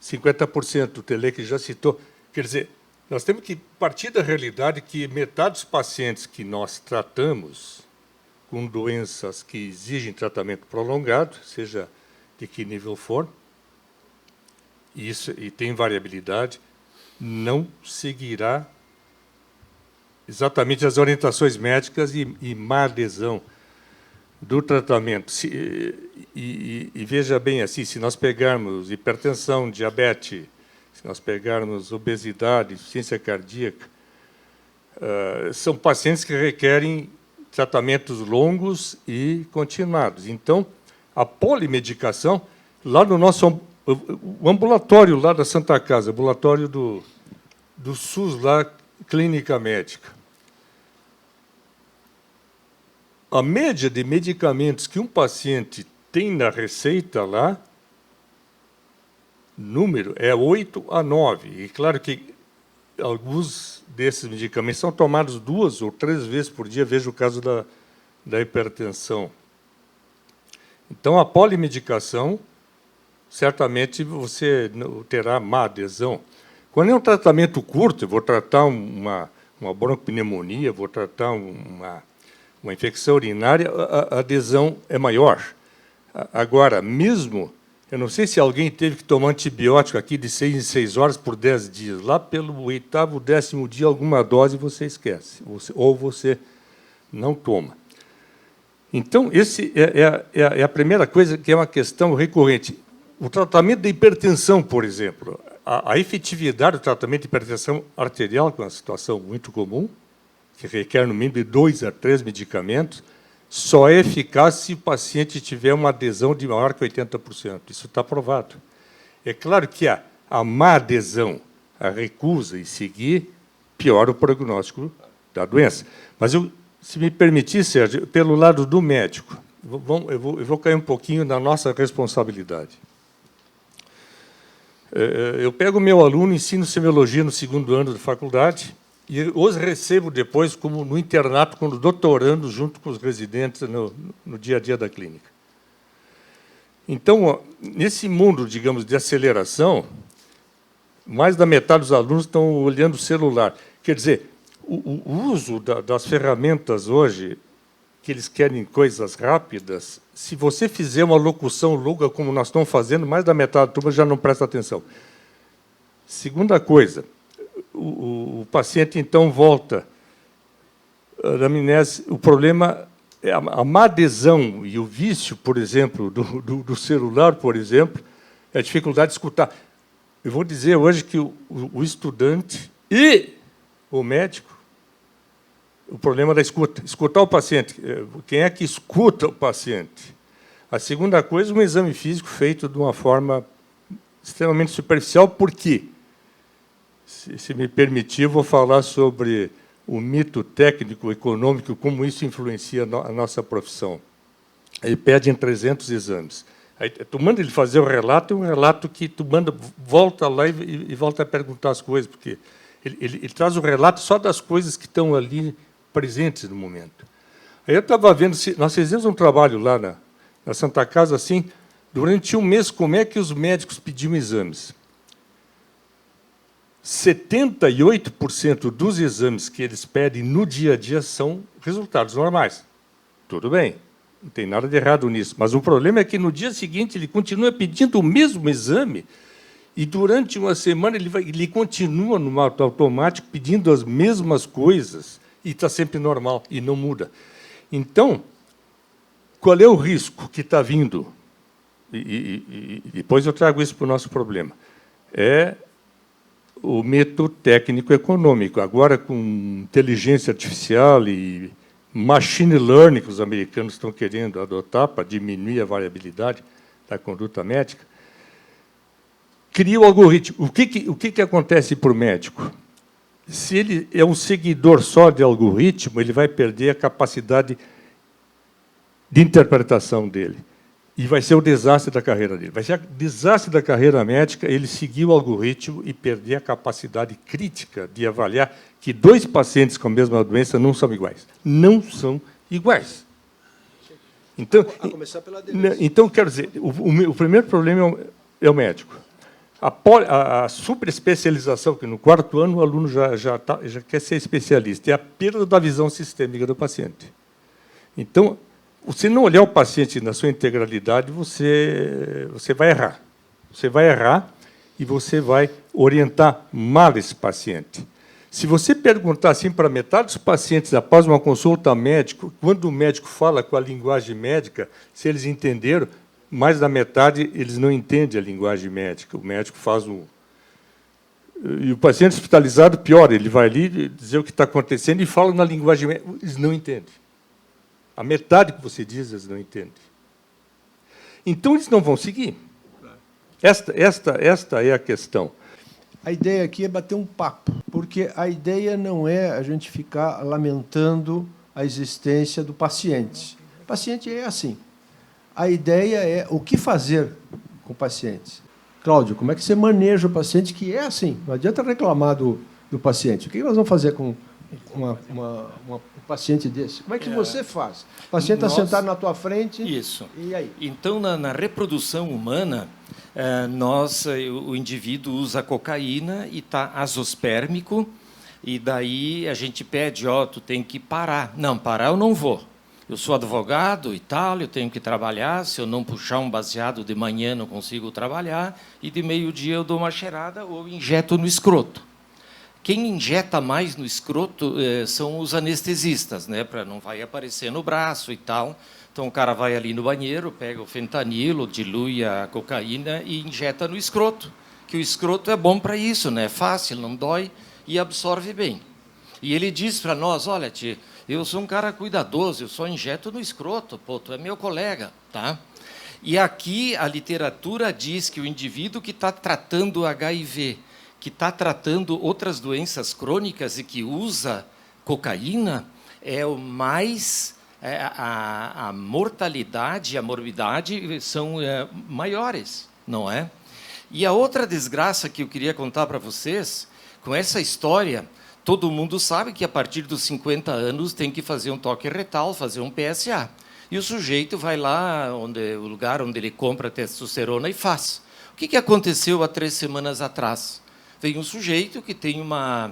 50%. O Tele que já citou. Quer dizer, nós temos que partir da realidade que metade dos pacientes que nós tratamos com doenças que exigem tratamento prolongado, seja de que nível for, e tem variabilidade, não seguirá exatamente as orientações médicas e má adesão do tratamento. E veja bem, assim, se nós pegarmos hipertensão, diabetes, se nós pegarmos obesidade, insuficiência cardíaca, são pacientes que requerem tratamentos longos e continuados. Então, a polimedicação, lá no nosso o ambulatório lá da Santa Casa, ambulatório do SUS, lá, clínica médica, a média de medicamentos que um paciente tem na receita lá, número, é 8 a 9. E claro que alguns desses medicamentos são tomados 2 ou 3 vezes por dia, veja o caso da hipertensão. Então, a polimedicação, certamente você terá má adesão. Quando é um tratamento curto, eu vou tratar uma broncopneumonia, vou tratar uma infecção urinária, a adesão é maior. Agora, mesmo, eu não sei se alguém teve que tomar antibiótico aqui de 6 em 6 horas por 10 dias. Lá pelo 8º, 10º dia, alguma dose você esquece, ou você não toma. Então, esse é a primeira coisa, que é uma questão recorrente. O tratamento da hipertensão, por exemplo, a efetividade do tratamento de hipertensão arterial, que é uma situação muito comum, que requer no mínimo de 2 a 3 medicamentos, só é eficaz se o paciente tiver uma adesão de maior que 80%. Isso está provado. É claro que a má adesão, a recusa em seguir, piora o prognóstico da doença. Mas, se me permitir, Sérgio, pelo lado do médico, eu vou cair um pouquinho na nossa responsabilidade. Eu pego o meu aluno, ensino semiologia no 2º ano da faculdade, e os recebo depois como no internato, como doutorando, junto com os residentes no dia a dia da clínica. Então, nesse mundo, digamos, de aceleração, mais da metade dos alunos estão olhando o celular. Quer dizer, o uso das ferramentas hoje, que eles querem coisas rápidas, se você fizer uma locução longa, como nós estamos fazendo, mais da metade da turma já não presta atenção. Segunda coisa, o paciente, então, volta da amnésia. O problema é a má adesão e o vício, por exemplo, do celular, por exemplo, é a dificuldade de escutar. Eu vou dizer hoje que o estudante e o médico, o problema da escuta, escutar o paciente. Quem é que escuta o paciente? A segunda coisa, um exame físico feito de uma forma extremamente superficial. Por quê? Se me permitir, eu vou falar sobre o mito técnico, econômico, como isso influencia a nossa profissão. Ele pede em 300 exames. Aí, tu manda ele fazer o relato, é um relato que tu manda, volta lá e volta a perguntar as coisas, porque ele traz o relato só das coisas que estão ali presentes no momento. Aí eu estava vendo, nós fizemos um trabalho lá na Santa Casa, assim, durante um mês, como é que os médicos pediam exames. 78% dos exames que eles pedem no dia a dia são resultados normais. Tudo bem, não tem nada de errado nisso. Mas o problema é que no dia seguinte ele continua pedindo o mesmo exame E, durante uma semana, ele continua no modo automático, pedindo as mesmas coisas, e está sempre normal, e não muda. Então, qual é o risco que está vindo? E depois eu trago isso para o nosso problema. É o método técnico-econômico. Agora, com inteligência artificial e machine learning, que os americanos estão querendo adotar para diminuir a variabilidade da conduta médica, cria o algoritmo. O que acontece para o médico? Se ele é um seguidor só de algoritmo, ele vai perder a capacidade de interpretação dele. E vai ser o desastre da carreira dele. Vai ser o desastre da carreira médica ele seguir o algoritmo e perder a capacidade crítica de avaliar que 2 pacientes com a mesma doença não são iguais. Não são iguais. Então, quero dizer, o primeiro problema é o médico. A superespecialização, que no 4º ano o aluno já quer ser especialista, é a perda da visão sistêmica do paciente. Então, se não olhar o paciente na sua integralidade, você vai errar. Você vai errar e você vai orientar mal esse paciente. Se você perguntar assim para metade dos pacientes após uma consulta médica, quando o médico fala com a linguagem médica, se eles entenderam, mais da metade eles não entendem a linguagem médica. O médico faz um... E o paciente hospitalizado, pior, ele vai ali dizer o que está acontecendo e fala na linguagem médica. Eles não entendem. A metade que você diz, eles não entendem. Então, eles não vão seguir. Esta é a questão. A ideia aqui é bater um papo, porque a ideia não é a gente ficar lamentando a existência do paciente. O paciente é assim. A ideia é o que fazer com pacientes. Cláudio, como é que você maneja o paciente que é assim? Não adianta reclamar do paciente. O que nós vamos fazer com um paciente desse? Como é que você faz? O paciente está sentado na tua frente. Isso. E aí? Então, na reprodução humana, o indivíduo usa cocaína e está azospérmico, e daí a gente pede, tu tem que parar. Não, parar eu não vou. Eu sou advogado e tal, eu tenho que trabalhar, se eu não puxar um baseado de manhã não consigo trabalhar, e de meio-dia eu dou uma cheirada ou injeto no escroto. Quem injeta mais no escroto são os anestesistas, né, para não vai aparecer no braço e tal. Então, o cara vai ali no banheiro, pega o fentanilo, dilui a cocaína e injeta no escroto, que o escroto é bom para isso, né? É fácil, não dói e absorve bem. E ele diz para nós, olha, tia, eu sou um cara cuidadoso, eu só injeto no escroto, pô, tu é meu colega, tá? E aqui a literatura diz que o indivíduo que está tratando HIV, que está tratando outras doenças crônicas e que usa cocaína, é o mais... a mortalidade e a morbidade são maiores, não é? E a outra desgraça que eu queria contar para vocês, com essa história, todo mundo sabe que a partir dos 50 anos tem que fazer um toque retal, fazer um PSA. E o sujeito vai lá, o lugar onde ele compra testosterona e faz. O que aconteceu há 3 semanas atrás? Veio um sujeito que tem uma...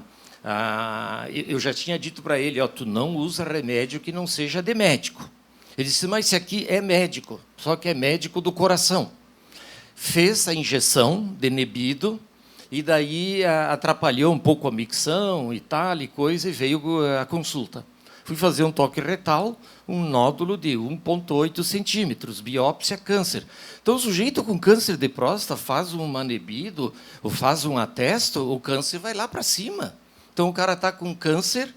eu já tinha dito para ele, tu não usa remédio que não seja de médico. Ele disse, mas esse aqui é médico, só que é médico do coração. Fez a injeção de Nebido, e daí atrapalhou um pouco a micção e tal, e coisa, e veio a consulta. Fui fazer um toque retal, um nódulo de 1,8 centímetros, biópsia, câncer. Então, o sujeito com câncer de próstata faz um Nebido, ou faz um atesto, o câncer vai lá para cima. Então, o cara está com câncer,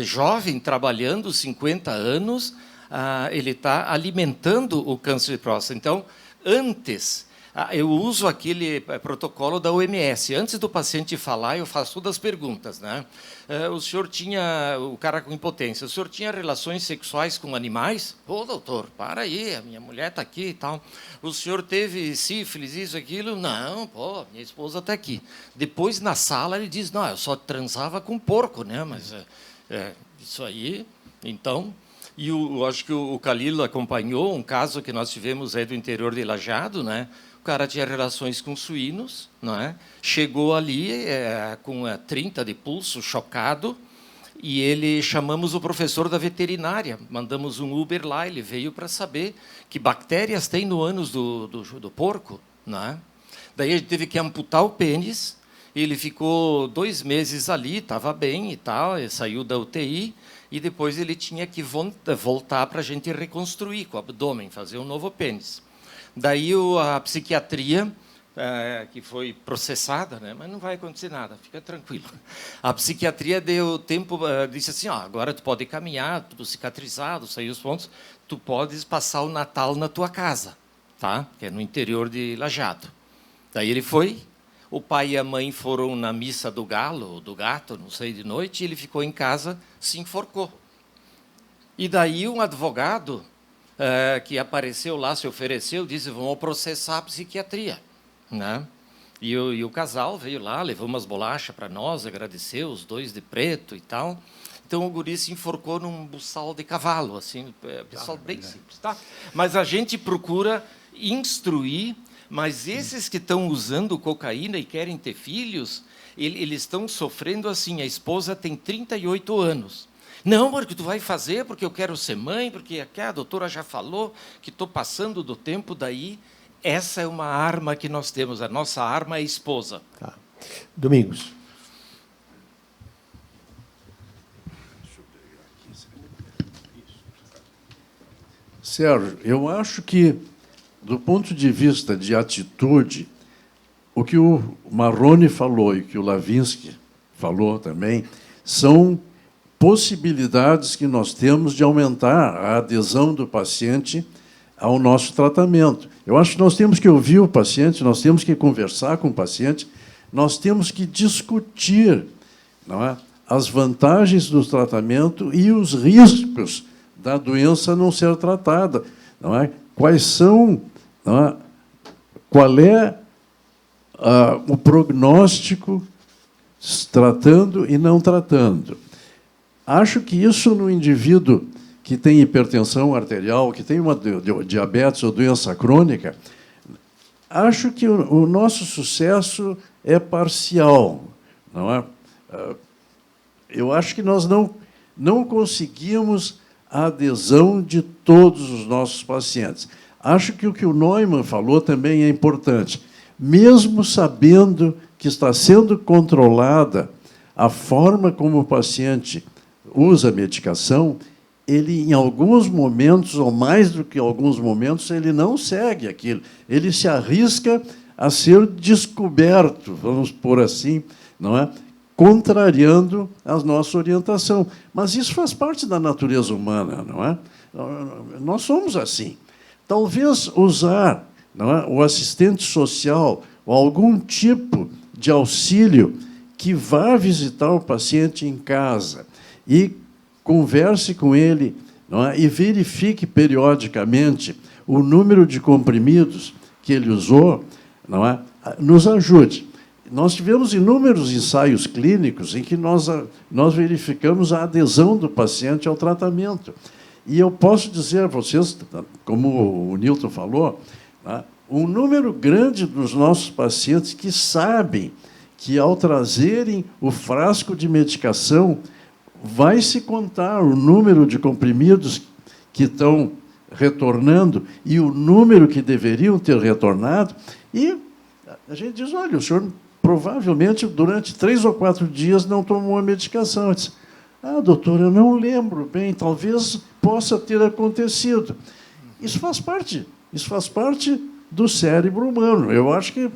jovem, trabalhando, 50 anos, ele está alimentando o câncer de próstata. Então, antes, eu uso aquele protocolo da OMS. Antes do paciente falar, eu faço todas as perguntas, né? O senhor tinha, o cara com impotência, o senhor tinha relações sexuais com animais? Pô, doutor, para aí, a minha mulher está aqui e tal. O senhor teve sífilis, isso, aquilo? Não, pô, minha esposa está aqui. Depois, na sala, ele diz, não, eu só transava com porco, né? Mas isso aí, então... E eu acho que o Calilo acompanhou um caso que nós tivemos aí do interior de Lajeado, né? O cara tinha relações com suínos, não é? Chegou ali com 30 de pulso, chocado, e ele chamamos o professor da veterinária, mandamos um Uber lá, ele veio para saber que bactérias tem no ânus do porco, não é? Daí a gente teve que amputar o pênis. Ele ficou 2 meses ali, estava bem e tal, ele saiu da UTI, e depois ele tinha que voltar para a gente reconstruir com o abdômen, fazer um novo pênis. Daí a psiquiatria, que foi processada, né? Mas não vai acontecer nada, fica tranquilo. A psiquiatria deu tempo, disse assim, agora tu pode caminhar, tudo cicatrizado, saiu os pontos, tu podes passar o Natal na tua casa, tá? Que é no interior de Lajeado. Daí ele foi. O pai e a mãe foram na missa do galo, do gato, não sei, de noite, e ele ficou em casa, se enforcou. E daí um advogado que apareceu lá, se ofereceu, disse, vamos processar a psiquiatria. Né? E o casal veio lá, levou umas bolachas para nós, agradeceu, os 2 de preto e tal. Então o guri se enforcou num buçal de cavalo, assim, pessoal bem simples. Tá? Mas a gente procura instruir. Mas esses que estão usando cocaína e querem ter filhos, eles estão sofrendo assim. A esposa tem 38 anos. Não, porque tu vai fazer, porque eu quero ser mãe, porque aqui a doutora já falou que estou passando do tempo. Daí, essa é uma arma que nós temos. A nossa arma é a esposa. Tá. Domingos. Sérgio, eu acho que, do ponto de vista de atitude, o que o Marrone falou e o que o Lavinsky falou também são possibilidades que nós temos de aumentar a adesão do paciente ao nosso tratamento. Eu acho que nós temos que ouvir o paciente, nós temos que conversar com o paciente, nós temos que discutir, não é, as vantagens do tratamento e os riscos da doença não ser tratada, não é? Quais são, não é? Qual é o prognóstico tratando e não tratando? Acho que isso no indivíduo que tem hipertensão arterial, que tem uma diabetes ou doença crônica, acho que o nosso sucesso é parcial, não é? Eu acho que nós não conseguimos a adesão de todos os nossos pacientes. Acho que o que o Neumann falou também é importante. Mesmo sabendo que está sendo controlada a forma como o paciente usa a medicação, ele, em alguns momentos, ou mais do que alguns momentos, ele não segue aquilo. Ele se arrisca a ser descoberto, vamos pôr assim, não é? Contrariando a nossa orientação. Mas isso faz parte da natureza humana, não é? Nós somos assim. Talvez usar, não é, o assistente social ou algum tipo de auxílio que vá visitar o paciente em casa e converse com ele, não é, e verifique periodicamente o número de comprimidos que ele usou, não é, nos ajude. Nós tivemos inúmeros ensaios clínicos em que nós verificamos a adesão do paciente ao tratamento. E eu posso dizer a vocês, como o Nilton falou, um número grande dos nossos pacientes que sabem que, ao trazerem o frasco de medicação, vai se contar o número de comprimidos que estão retornando e o número que deveriam ter retornado. E a gente diz, olha, o senhor provavelmente, durante 3 ou 4 dias, não tomou a medicação. Eu disse, doutor, eu não lembro bem, talvez possa ter acontecido. Isso faz parte do cérebro humano. Eu acho que...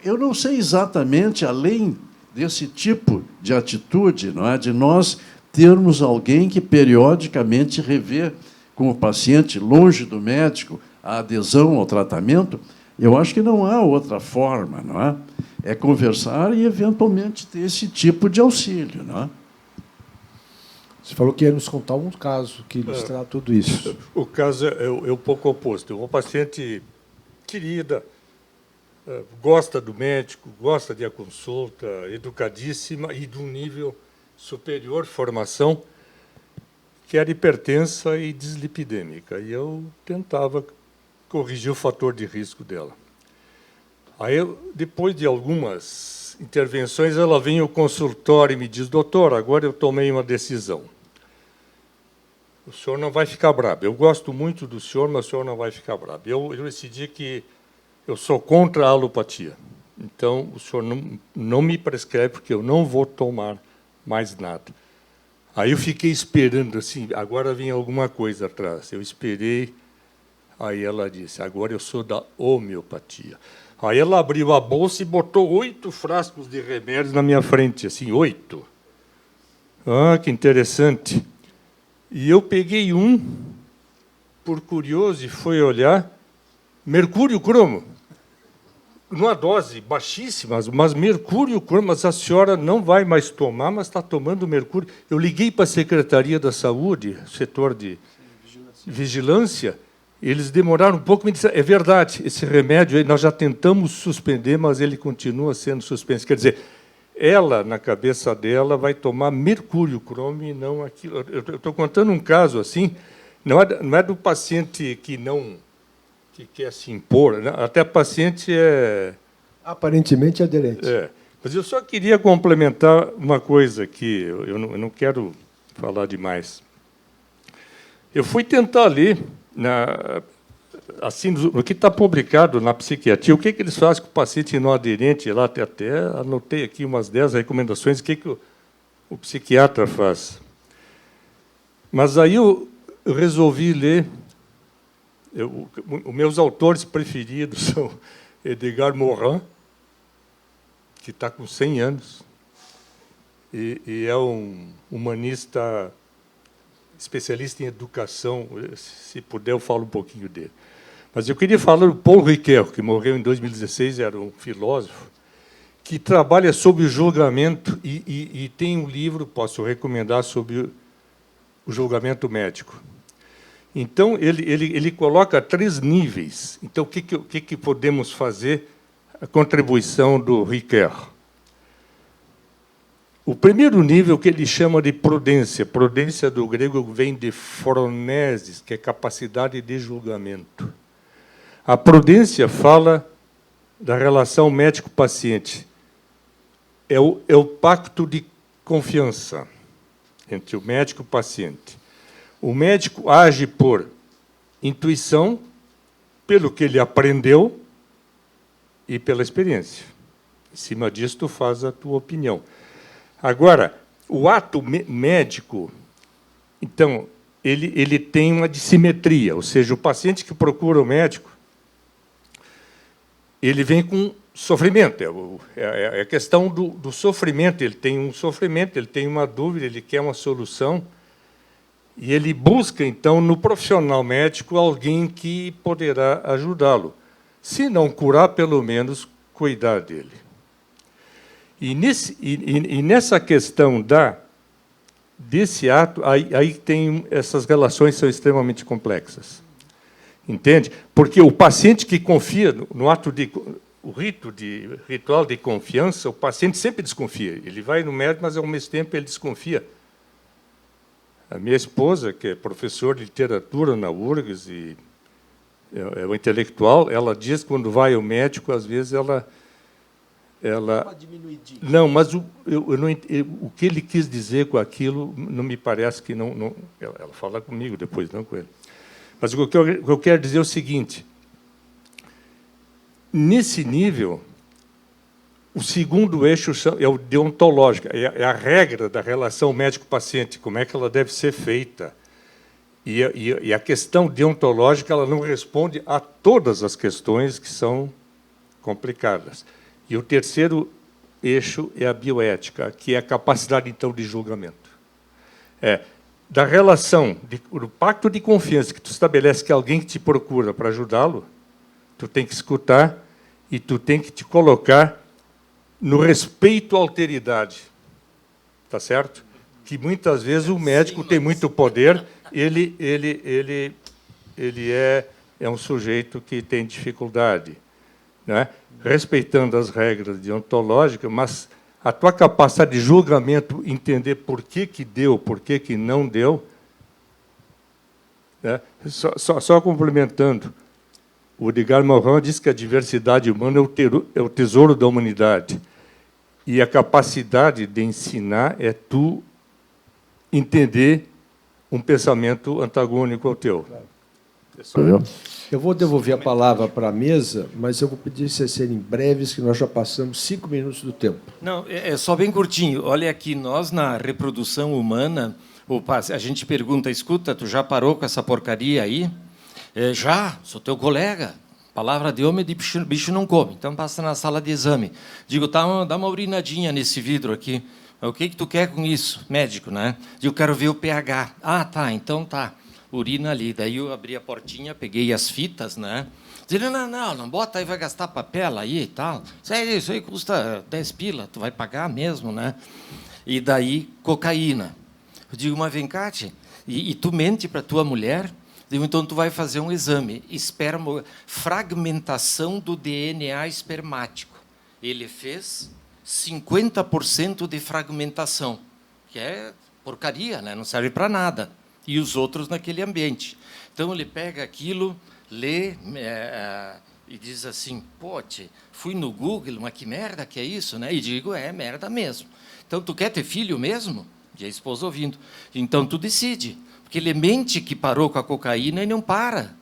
Eu não sei exatamente, além desse tipo de atitude, não é, de nós termos alguém que periodicamente revê com o paciente, longe do médico, a adesão ao tratamento, eu acho que não há outra forma, não é? É conversar e, eventualmente, ter esse tipo de auxílio, não é? Você falou que ia nos contar um caso que ilustrar tudo isso. O caso é um pouco oposto. Uma paciente querida, gosta do médico, gosta de a consulta, educadíssima e de um nível superior de formação, que era hipertensa e dislipidêmica. E eu tentava corrigir o fator de risco dela. Aí, depois de algumas intervenções, ela vem ao consultório e me diz, doutor, agora eu tomei uma decisão. O senhor não vai ficar bravo. Eu gosto muito do senhor, mas o senhor não vai ficar bravo. Eu decidi que eu sou contra a alopatia. Então, o senhor não me prescreve, porque eu não vou tomar mais nada. Aí eu fiquei esperando, assim, agora vem alguma coisa atrás. Eu esperei, aí ela disse, agora eu sou da homeopatia. Aí ela abriu a bolsa e botou 8 frascos de remédios na minha frente, assim, 8. Ah, que interessante. E eu peguei um, por curioso, e fui olhar, mercúrio cromo. Numa dose baixíssima, mas mercúrio cromo, mas a senhora não vai mais tomar, mas está tomando mercúrio. Eu liguei para a Secretaria da Saúde, setor de vigilância, eles demoraram um pouco, me disseram, é verdade, esse remédio aí nós já tentamos suspender, mas ele continua sendo suspenso. Quer dizer, ela, na cabeça dela, vai tomar mercúrio cromo e não aquilo. Eu estou contando um caso assim, não é do paciente que quer se impor, né? Até paciente é... Aparentemente aderente. Mas eu só queria complementar uma coisa que eu não quero falar demais. Eu fui tentar ler, assim, no que está publicado na psiquiatria, o que eles fazem com o paciente não aderente, lá até anotei aqui umas 10 recomendações, o que o psiquiatra faz. Mas aí eu resolvi ler. Os meus autores preferidos são Edgar Morin, que está com 100 anos, e é um humanista especialista em educação. Se puder, eu falo um pouquinho dele. Mas eu queria falar do Paul Ricoeur, que morreu em 2016, era um filósofo, que trabalha sobre o julgamento e tem um livro, posso recomendar, sobre o julgamento médico. Então, ele coloca 3 níveis. Então, o que podemos fazer? A contribuição do Ricoeur. O primeiro nível, que ele chama de prudência. Prudência, do grego, vem de phronesis, que é capacidade de julgamento. A prudência fala da relação médico-paciente. É o pacto de confiança entre o médico e o paciente. O médico age por intuição, pelo que ele aprendeu e pela experiência. Em cima disso, tu faz a tua opinião. Agora, o ato médico, então, ele tem uma dissimetria, ou seja, o paciente que procura o médico, ele vem com sofrimento. É a questão do sofrimento. Ele tem um sofrimento, ele tem uma dúvida, ele quer uma solução. E ele busca, então, no profissional médico, alguém que poderá ajudá-lo. Se não curar, pelo menos cuidar dele. E nessa questão desse ato, aí tem essas relações são extremamente complexas. Entende? Porque o paciente que confia no ato o ritual de confiança, o paciente sempre desconfia. Ele vai no médico, mas, ao mesmo tempo, ele desconfia. A minha esposa, que é professora de literatura na URGS e é um intelectual, ela diz que, quando vai ao médico, às vezes ela não, mas o que ele quis dizer com aquilo não me parece que não ela fala comigo depois, não com ele. Mas o que eu quero dizer é o seguinte: nesse nível, o segundo eixo é o deontológico, é a regra da relação médico-paciente, como é que ela deve ser feita. E a questão deontológica, ela não responde a todas as questões que são complicadas. E o terceiro eixo é a bioética, que é a capacidade, então, de julgamento. Da relação, do pacto de confiança que tu estabelece, que alguém que te procura para ajudá-lo, tu tem que escutar e tu tem que te colocar no respeito à alteridade. Tá certo? Que muitas vezes o médico tem muito poder, ele é um sujeito que tem dificuldade, né? Respeitando as regras deontológicas, mas a tua capacidade de julgamento, entender por que deu, por que não deu, né? Só complementando, o Edgar Morin diz que a diversidade humana é o tesouro da humanidade. E a capacidade de ensinar é tu entender um pensamento antagônico ao teu. Entendeu? Eu vou devolver a palavra para a mesa, mas eu vou pedir vocês serem breves, que nós já passamos 5 minutos do tempo. Não, é só bem curtinho. Olha aqui, nós na reprodução humana, a gente pergunta, escuta, tu já parou com essa porcaria aí? Já, sou teu colega. Palavra de homem de bicho não come. Então passa na sala de exame. Digo, tá, dá uma urinadinha nesse vidro aqui. O que tu quer com isso? Médico, né? Digo, quero ver o pH. Ah, tá, então tá. Urina ali. Daí eu abri a portinha, peguei as fitas, né? Dizendo, não bota aí, vai gastar papel aí e tal. Isso aí custa 10 pila, tu vai pagar mesmo, né? E daí, cocaína. Eu digo, mas vem cá, e tu mente para tua mulher? Digo, então tu vai fazer um exame, fragmentação do DNA espermático. Ele fez 50% de fragmentação, que é porcaria, né? Não serve para nada. E os outros naquele ambiente. Então, ele pega aquilo, lê e diz assim, pô, fui no Google, mas que merda que é isso? Né? E digo, é merda mesmo. Então, tu quer ter filho mesmo? E a esposa ouvindo. Então, tu decide. Porque ele mente que parou com a cocaína e não para.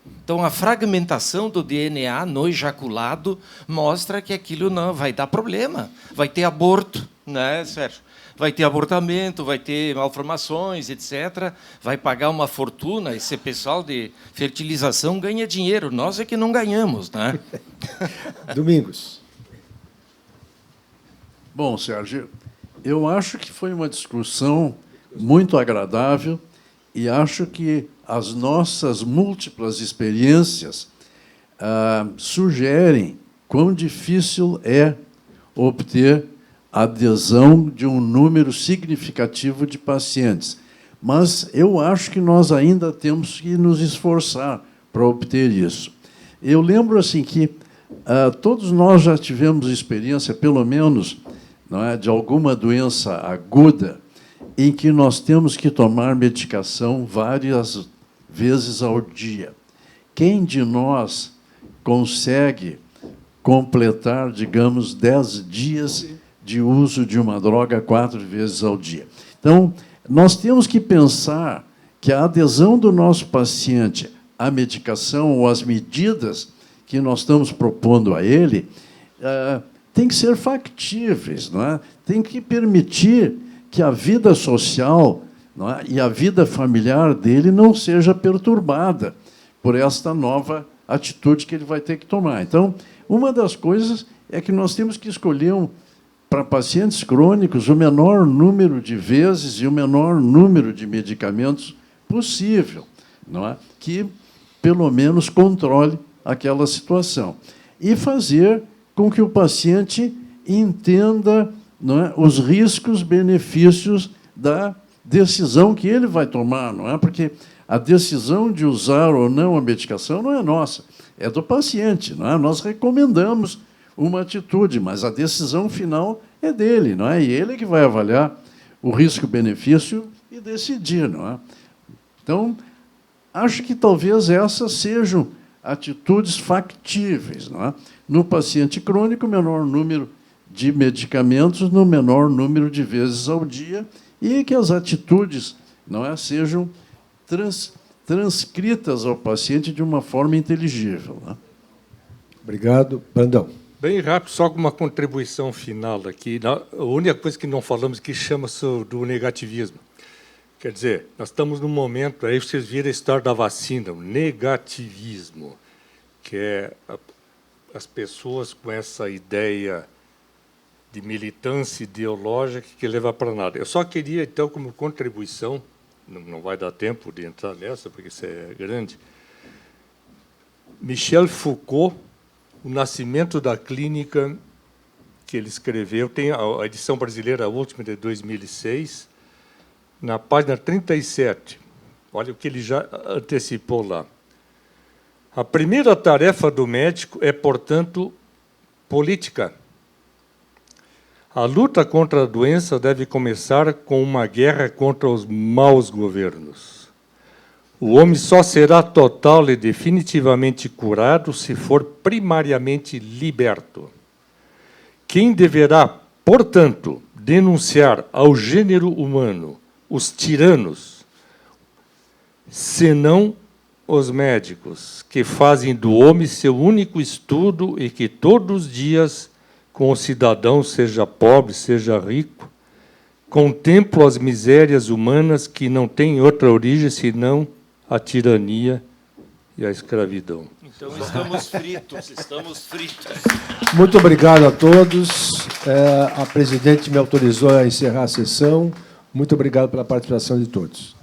Então, a fragmentação do DNA no ejaculado mostra que aquilo não vai dar problema. Vai ter aborto, né, Sérgio? Vai ter abortamento, vai ter malformações, etc. Vai pagar uma fortuna. Esse pessoal de fertilização ganha dinheiro. Nós é que não ganhamos, né? Domingos. Bom, Sérgio, eu acho que foi uma discussão muito agradável e acho que as nossas múltiplas experiências sugerem quão difícil é obter a adesão de um número significativo de pacientes. Mas eu acho que nós ainda temos que nos esforçar para obter isso. Eu lembro assim que todos nós já tivemos experiência, pelo menos, não é, de alguma doença aguda em que nós temos que tomar medicação várias vezes ao dia. Quem de nós consegue completar, digamos, 10 dias de uso de uma droga 4 vezes ao dia? Então, nós temos que pensar que a adesão do nosso paciente à medicação ou às medidas que nós estamos propondo a ele tem que ser factíveis, não é? Tem que permitir que a vida social, não é, e a vida familiar dele não seja perturbada por esta nova atitude que ele vai ter que tomar. Então, uma das coisas é que nós temos que escolher, para pacientes crônicos, o menor número de vezes e o menor número de medicamentos possível, não é? Que, pelo menos, controle aquela situação. E fazer com que o paciente entenda, não é, os riscos, benefícios da decisão que ele vai tomar, não é? Porque a decisão de usar ou não a medicação não é nossa, é do paciente, não é? Nós recomendamos uma atitude, mas a decisão final é dele, não é? E ele que vai avaliar o risco-benefício e decidir, não é? Então, acho que talvez essas sejam atitudes factíveis, não é? No paciente crônico, o menor número de medicamentos no menor número de vezes ao dia e que as atitudes, não é, sejam transcritas ao paciente de uma forma inteligível, não é? Obrigado. Brandão. Bem rápido, só com uma contribuição final aqui. A única coisa que não falamos que chama-se do negativismo. Quer dizer, nós estamos num momento, aí vocês viram a história da vacina, o negativismo, que é as pessoas com essa ideia de militância ideológica que leva para nada. Eu só queria, então, como contribuição, não vai dar tempo de entrar nessa, porque isso é grande, Michel Foucault, O Nascimento da Clínica, que ele escreveu, tem a edição brasileira, a última, de 2006, na página 37. Olha o que ele já antecipou lá. A primeira tarefa do médico é, portanto, política. A luta contra a doença deve começar com uma guerra contra os maus governos. O homem só será total e definitivamente curado se for primariamente liberto. Quem deverá, portanto, denunciar ao gênero humano os tiranos, senão os médicos que fazem do homem seu único estudo e que todos os dias, com o cidadão, seja pobre, seja rico, contemplam as misérias humanas que não têm outra origem senão a tirania e a escravidão. Então estamos fritos, estamos fritos. Muito obrigado a todos. A presidente me autorizou a encerrar a sessão. Muito obrigado pela participação de todos.